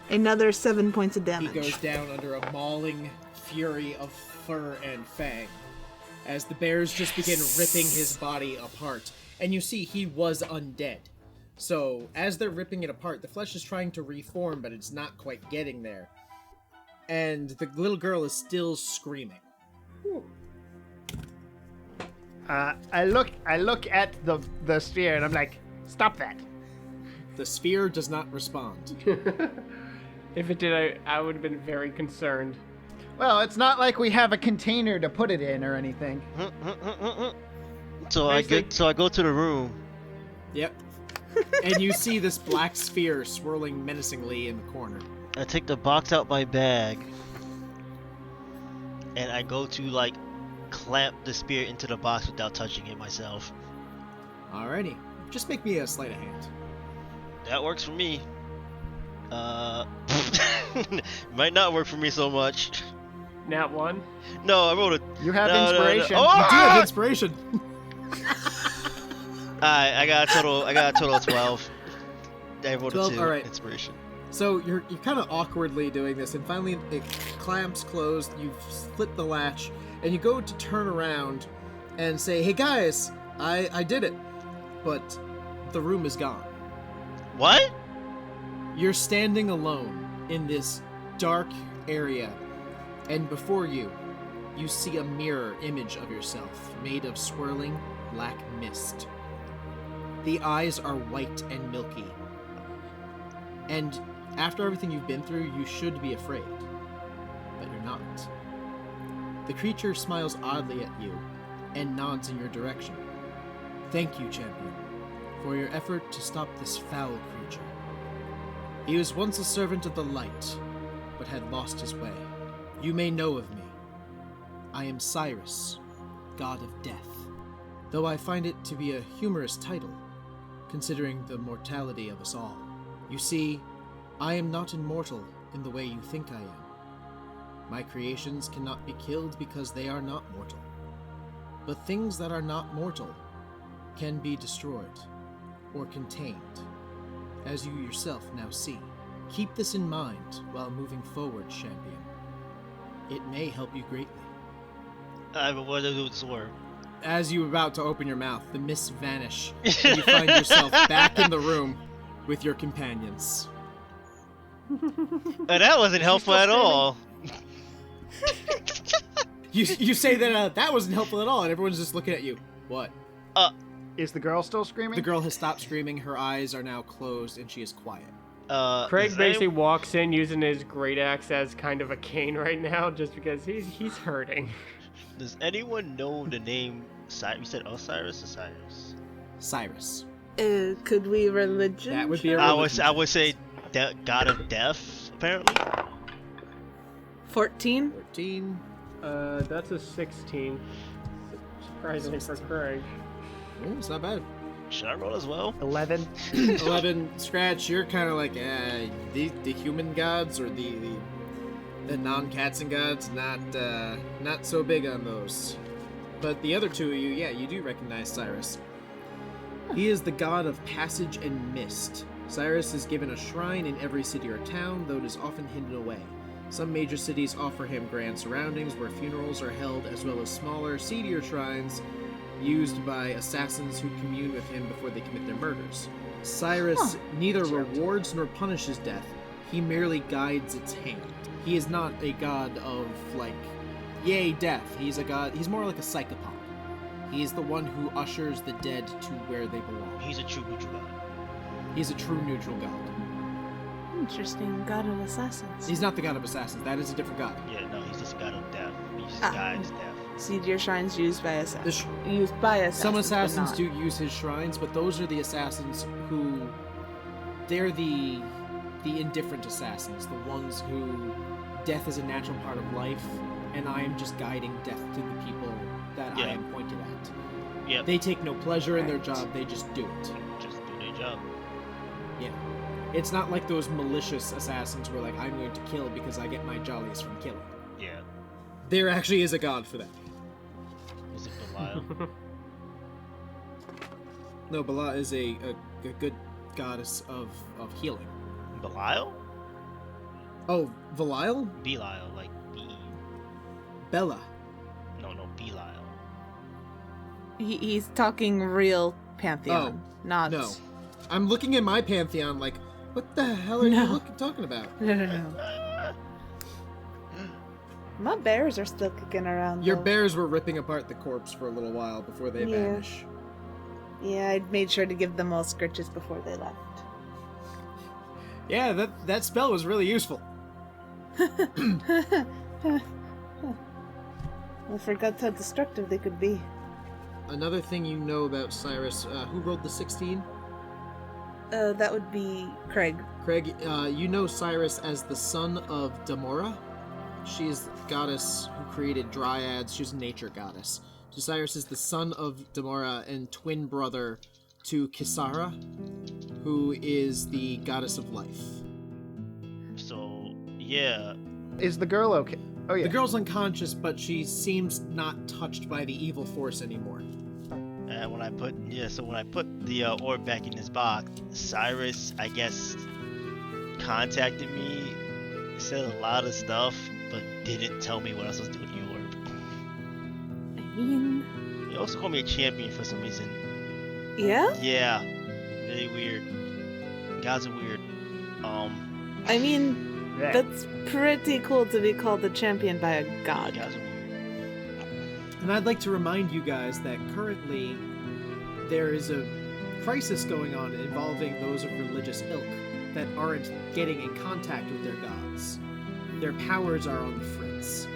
Another 7 points of He damage. goes down under a mauling fury of fur and fang as the bears just begin ripping his body apart. And you see he was undead. So as they're ripping it apart, the flesh is trying to reform, but it's not quite getting there. And the little girl is still screaming. I look at the sphere and I'm like, stop that. The sphere does not respond. If it did, I would have been very concerned. Well, it's not like we have a container to put it in or anything. So I go to the room. Yep. And you see this black sphere swirling menacingly in the corner. I take the box out my bag, and I go to like clamp the spear into the box without touching it myself. Alrighty. Just make me a sleight of hand. That works for me. Might not work for me so much. Nat 1. No, I rolled a. You have no, inspiration. No. You Oh! do have inspiration. I got a total of 12. I rolled 12, a 2 alright. inspiration. So you're kind of awkwardly doing this, and finally it clamps closed. You've slit the latch, and you go to turn around and say, "Hey guys, I did it," but the room is gone. What? You're standing alone in this dark area, and before you, you see a mirror image of yourself made of swirling black mist. The eyes are white and milky. And after everything you've been through, you should be afraid. But you're not. The creature smiles oddly at you and nods in your direction. Thank you, champion, for your effort to stop this foul creature. He was once a servant of the light, but had lost his way. You may know of me. I am Cyrus, god of death, though I find it to be a humorous title, considering the mortality of us all. You see, I am not immortal in the way you think I am. My creations cannot be killed because they are not mortal. But things that are not mortal can be destroyed or contained, as you yourself now see. Keep this in mind while moving forward, champion. It may help you greatly. But what do I do with the sword? As you're about to open your mouth, the mists vanish, and you find yourself back in the room with your companions. That wasn't helpful at all. You say that that wasn't helpful at all, and everyone's just looking at you. What? Is the girl still screaming? The girl has stopped screaming, her eyes are now closed, and she is quiet. Craig is basically any- walks in using his great axe as kind of a cane right now, just because he's hurting. Does anyone know the name? You said Osiris or Cyrus? Cyrus. Could we religion? That would be a check? I would say god of death. Apparently. 14. 14. That's a 16. Surprisingly for Craig. Oh, it's not bad. Should I roll as well? 11. 11. Scratch, you're kind of like, the human gods or the non-Katzen gods, not so big on those. But the other two of you, yeah, you do recognize Cyrus. He is the god of passage and mist. Cyrus is given a shrine in every city or town, though it is often hidden away. Some major cities offer him grand surroundings where funerals are held, as well as smaller, seedier shrines used by assassins who commune with him before they commit their murders. Cyrus neither rewards nor punishes death, he merely guides its hand. He is not a god of, yay, death. He's a god, he's more like a psychopath. He is the one who ushers the dead to where they belong. He's a true neutral god. He's a true neutral god. Interesting. God of assassins. He's not the god of assassins, that is a different god. Yeah, no, he's just god of death. He just Ah. guides death. Seedier shrines used by The assassins. sh- Used by assassins. Some but assassins not. do use his shrines, but those are the assassins who... They're the indifferent assassins, the ones who death is a natural part of life, and I am just guiding death to the people that I Yeah. am pointed at. Yep. They take no pleasure in their Right. job, they just do it. Just do their job. Yeah. It's not like those malicious assassins who are like, I'm going to kill because I get my jollies from killing. Yeah. There actually is a god for that. Is it Belial? No, Bala is a good goddess of healing. Belial? Oh, Belial? Belial, like B. Bella. No, Belial. He's talking real pantheon, not... No. I'm looking at my pantheon like, what the hell are you talking about? No. My bears are still kicking around. Your though. bears were ripping apart the corpse for a little while before they vanish. Yeah, I made sure to give them all scritches before they left. Yeah, that spell was really useful. I forgot how destructive they could be. Another thing you know about Cyrus, who rolled the 16? That would be Kreg. Kreg, you know Cyrus as the son of Damora. She's the goddess who created dryads. She's a nature goddess. So Cyrus is the son of Damora and twin brother to Kisara, who is the goddess of life. So, yeah. Is the girl okay? Oh, yeah. The girl's unconscious, but she seems not touched by the evil force anymore. And when I put the orb back in his box, Cyrus, I guess, contacted me, said a lot of stuff, but didn't tell me what I was supposed to do with the orb. I mean... He also called me a champion for some reason. Yeah? Yeah. Really weird. Gods are weird. I mean, that's pretty cool to be called a champion by a god. Gods are weird. And I'd like to remind you guys that currently there is a crisis going on involving those of religious ilk that aren't getting in contact with their gods. Their powers are on the fritz.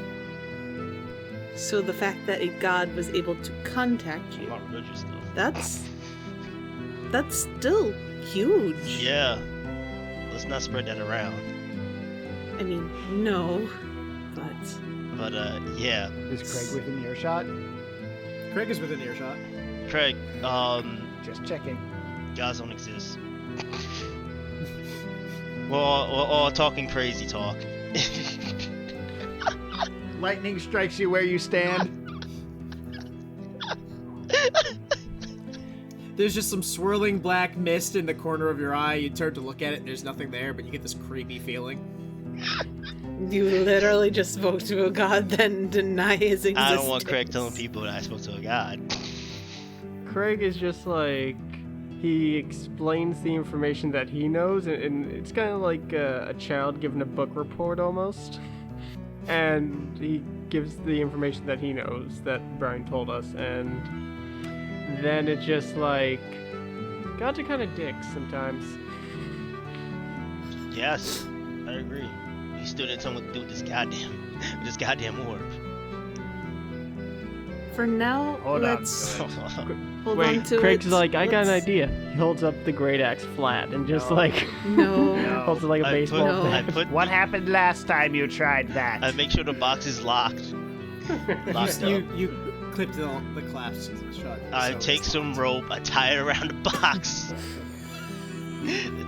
So the fact that a god was able to contact I'm you, not religious though. that's still huge. Yeah. Let's not spread that around. I mean, no, but... But, yeah. Is Kreg within earshot? Kreg is within earshot. Kreg, Just checking. gods don't exist. We're all talking crazy talk. Lightning strikes you where you stand. There's just some swirling black mist in the corner of your eye. You turn to look at it and there's nothing there, but you get this creepy feeling. You literally just spoke to a god, then deny his existence. I don't want Kreg telling people that I spoke to a god. Kreg is just like, he explains the information that he knows, and it's kind of like a child given a book report almost. And he gives the information that he knows, that Bryan told us, and then it's just like, gods are kind of dicks sometimes. Yes, I agree. You still didn't tell me what to do with this goddamn orb. For now, Hold on. let's hold Wait, on to Craig's it. like, I got an Let's- idea. He holds up the great axe flat and just like No. No. holds it like a I baseball No. I bat. put What happened last time you tried that? I make sure the box is locked. Locked up. You clipped the clasps shut. I so take it's some locked. rope, I tie it around the box.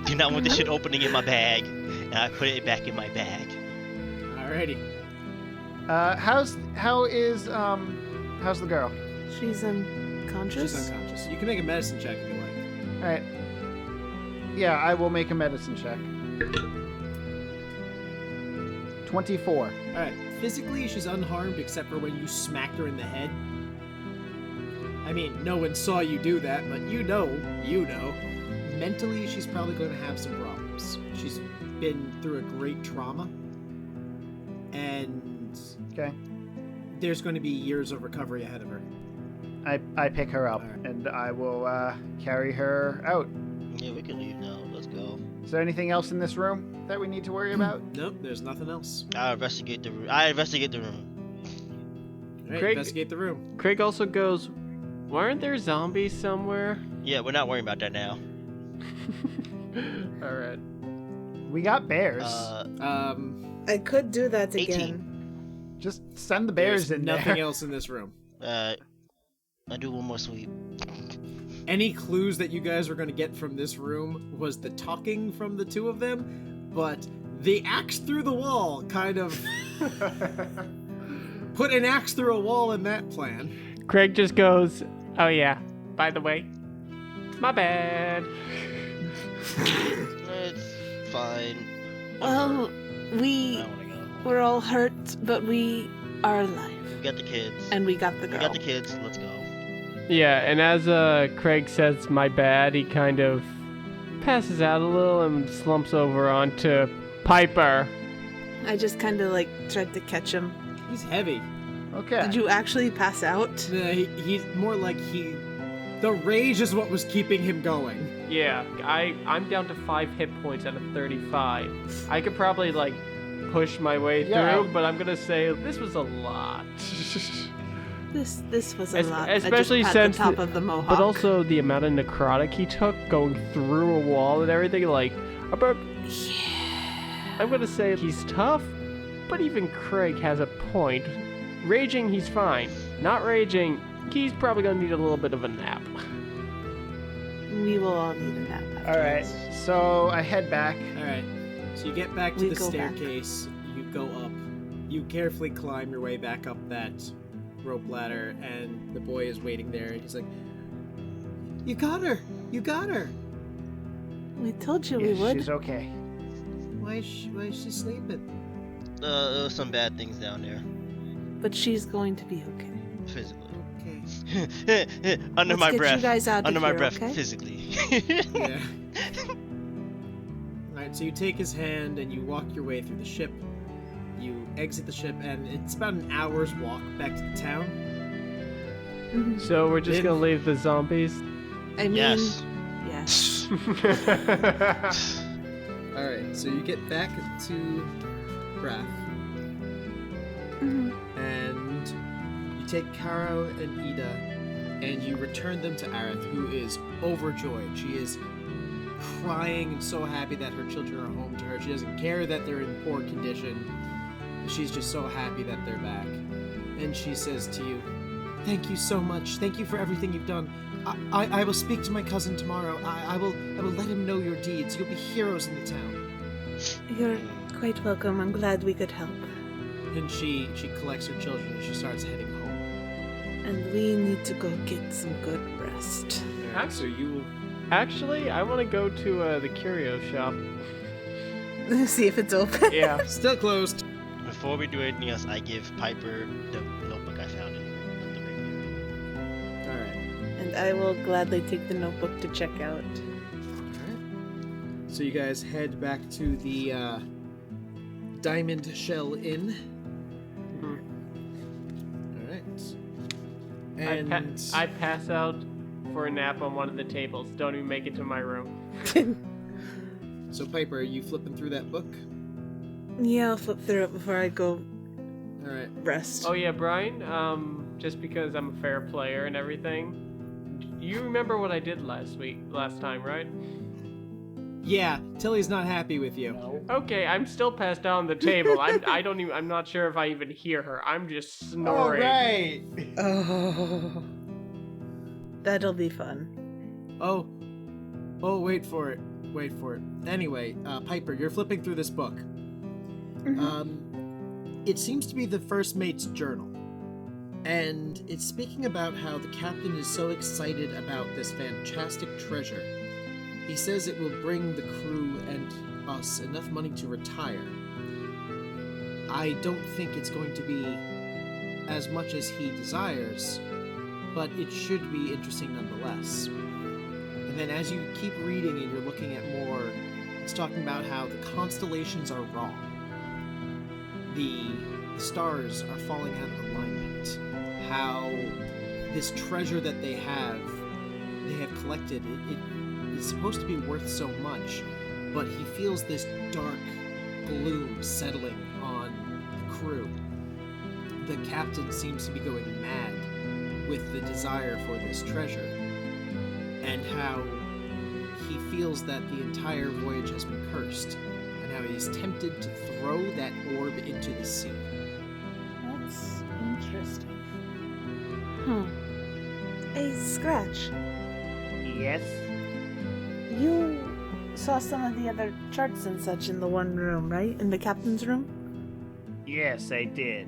Do not want this shit opening in my bag, and I put it back in my bag. Alrighty. How's the girl? She's unconscious? She's unconscious. You can make a medicine check if you like. All right. Yeah, I will make a medicine check. 24. Alright. Physically, she's unharmed except for when you smacked her in the head. I mean, no one saw you do that, but you know. Mentally, she's probably going to have some problems. She's been through a great trauma. And Okay. there's going to be years of recovery ahead of her. I pick her up Alright. and I will carry her out. Yeah, we can leave now. Let's go. Is there anything else in this room that we need to worry about? Nope, there's nothing else. I investigate the room. Alright, Craig- investigate the room. Craig also goes, why aren't there zombies somewhere? Yeah, we're not worrying about that now. Alright. We got bears. I could do that 18. again. Just send the bears there's in nothing there. else in this room. I do one more sweep. any clues that you guys were going to get from this room was the talking from the two of them, but the axe through the wall kind of put an axe through a wall in that plan. Kreg just goes, "Oh yeah, by the way, my bad." It's fine. Well, I we don't wanna go. we're all hurt, but we are alive. We got the kids. And we got the girl. We got the kids. Let's go. Yeah, and as Kreg says my bad, he kind of passes out a little and slumps over onto Piper. I just kind of like tried to catch him. He's heavy. Okay. Did you actually pass out? He's more like the rage is what was keeping him going. Yeah, I'm down to 5 hit points out of 35. I could probably like push my way through, but I'm gonna say this was a lot. This was a lot. Especially I just since pat the top of the mohawk. But also the amount of necrotic he took going through a wall and everything, like, I'm gonna say he's tough, but even Kreg has a point. Raging, he's fine. Not raging, he's probably gonna need a little bit of a nap. We will all need a nap. All right. So I head back. All right. So you get back to We the go back. staircase. You go up. You carefully climb your way back up that rope ladder, and the boy is waiting there. And he's like, "You got her. You got her. We told you Yes, we would. she's okay. Why is she sleeping?" There was some bad things down there. But she's going to be okay. Physically. Okay. Under Let's my get breath. you guys out of Under my here, breath, okay? physically. Yeah. Alright, so you take his hand and you walk your way through the ship. You exit the ship, and it's about an hour's walk back to the town. Mhm. So we're just Then- gonna leave the zombies? I mean, Yes. yes. Alright, so you get back to Wrath, Mhm. and you take Karo and Ida, and you return them to Aerith, who is overjoyed. She is crying and so happy that her children are home to her. She doesn't care that they're in poor condition. She's just so happy that they're back. And she says to you, "Thank you so much. Thank you for everything you've done. I will speak to my cousin tomorrow. I will let him know your deeds. You'll be heroes in the town." You're quite welcome. I'm glad we could help. And she collects her children and she starts heading home. And we need to go get some good rest. So you Actually, I want to go to the curio shop. See if it's open. Yeah. still closed. Before we do anything else, I give Piper the notebook I found in the radio. All right. And I will gladly take the notebook to check out. So you guys head back to the Diamond Shell Inn. All right. And I pass out for a nap on one of the tables. Don't even make it to my room. so Piper, are you flipping through that book? Yeah, I'll flip through it before I go All right. rest. Oh yeah, Brian, just because I'm a fair player and everything, you remember what I did last time, right? Yeah, Tilly's not happy with you. Okay, I'm still passed out on the table. I'm not sure if I even hear her. I'm just All snoring. right. Oh. That'll be fun. Oh, wait for it. Wait for it. Anyway, Piper, you're flipping through this book. It seems to be the first mate's journal. And it's speaking about how the captain is so excited about this fantastic treasure. He says it will bring the crew and us enough money to retire. I don't think it's going to be as much as he desires, but it should be interesting nonetheless. And then as you keep reading and you're looking at more, it's talking about how the constellations are wrong. The stars are falling out of alignment. How this treasure that they have collected, it's supposed to be worth so much, but he feels this dark gloom settling on the crew. The captain seems to be going mad with the desire for this treasure, and how he feels that the entire voyage has been cursed, and how he is tempted to throw that orb into the sea. That's interesting. A scratch. Yes? You saw some of the other charts and such in the one room, right? In the captain's room? Yes, I did.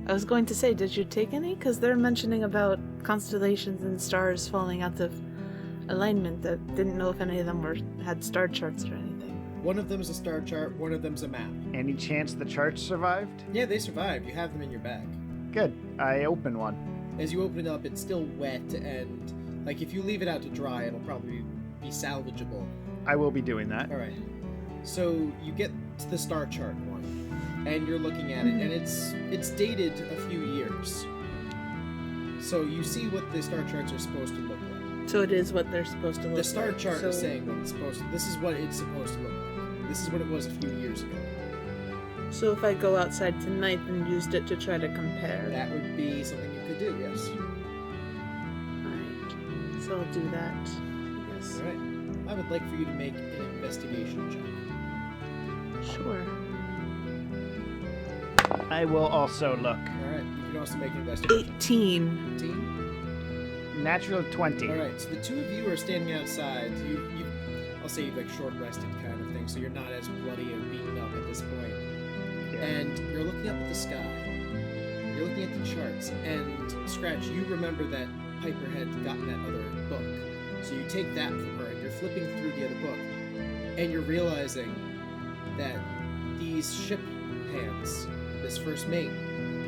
I was going to say, did you take any? Because they're mentioning about constellations and stars falling out of alignment. I didn't know if any of them had star charts or anything. One of them's a star chart, one of them's a map. Any chance the charts survived? Yeah, they survived. You have them in your bag. Good. I open one. As you open it up, it's still wet, and like if you leave it out to dry, it'll probably be salvageable. I will be doing that. All right. So you get to the star chart one, and you're looking at it, and it's dated a few years. So you see what the star charts are supposed to look like. So it is what they're supposed to look like. The star chart so... is saying what it's supposed to. This is what it's supposed to look like. This is what it was a few years ago. So if I go outside tonight and used it to try to compare. That would be something you could do, yes. Alright. So I'll do that. Yes. Alright. I would like for you to make an investigation check. Sure. I will also look. Alright, you can also make an investigation. 18. 18? Natural 20. Alright, so the two of you are standing outside. I'll say you've like short rested kind of thing, so you're not as bloody or beaten up at this point. Yeah. And you're looking up at the sky. You're looking at the charts, and Scratch, you remember that Piper had gotten that other book. So you take that from her, and you're flipping through the other book, and you're realizing that these ship hands, this first mate,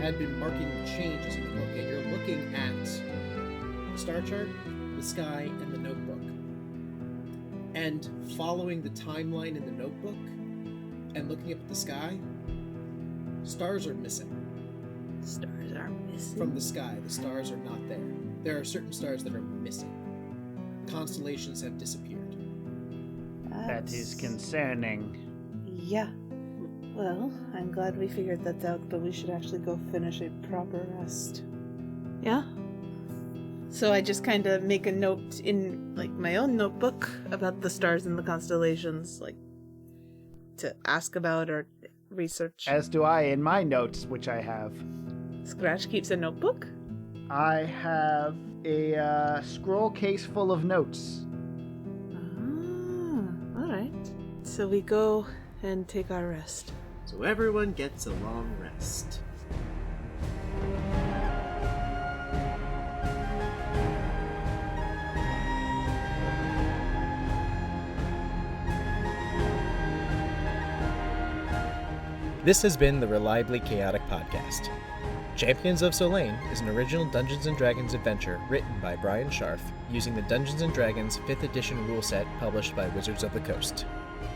had been marking changes in the book, and you're looking at the star chart, the sky, and the notebook. And following the timeline in the notebook, and looking up at the sky, stars are missing. Stars are missing. From the sky, the stars are not there. There are certain stars that are missing. Constellations have disappeared. That is concerning. Yeah. Well, I'm glad we figured that out, but we should actually go finish a proper rest. Yeah? So I just kind of make a note in, like, my own notebook about the stars and the constellations, like, to ask about or research. As do I in my notes, which I have. Scratch keeps a notebook? I have a scroll case full of notes. Ah, alright. So we go and take our rest. So everyone gets a long rest. This has been the Reliably Chaotic podcast. Champions of Solane is an original Dungeons & Dragons adventure written by Bryan Scharf using the Dungeons & Dragons 5th edition rule set published by Wizards of the Coast.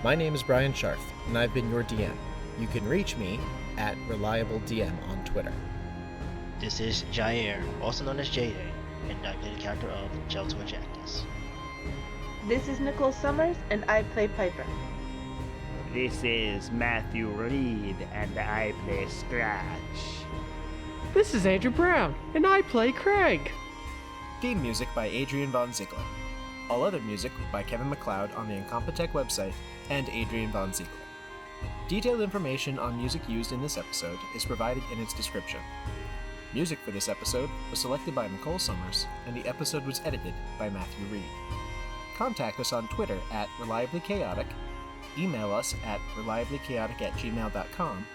My name is Bryan Scharf, and I've been your DM. You can reach me at ReliableDM on Twitter. This is Jair, also known as Jade, and I play the character of Jelltur. This is Nicole Summers, and I play Piper. This is Matthew Reed, and I play Scratch. This is Andrew Brown, and I play Kreg. Theme music by Adrian von Ziegler. All other music by Kevin MacLeod on the Incompetech website and Adrian von Ziegler. Detailed information on music used in this episode is provided in its description. Music for this episode was selected by Nicole Summers, and the episode was edited by Matthew Reed. Contact us on Twitter at Reliably Chaotic, email us at reliablychaotic@gmail.com,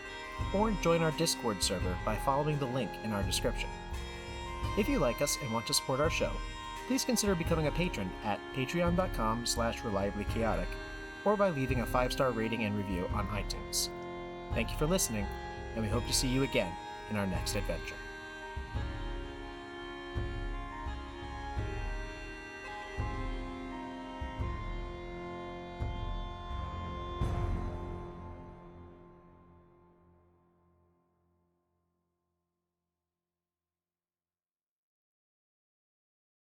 or join our Discord server by following the link in our description. If you like us and want to support our show, please consider becoming a patron at patreon.com/reliablychaotic, or by leaving a 5-star rating and review on iTunes. Thank you for listening, and we hope to see you again in our next adventure.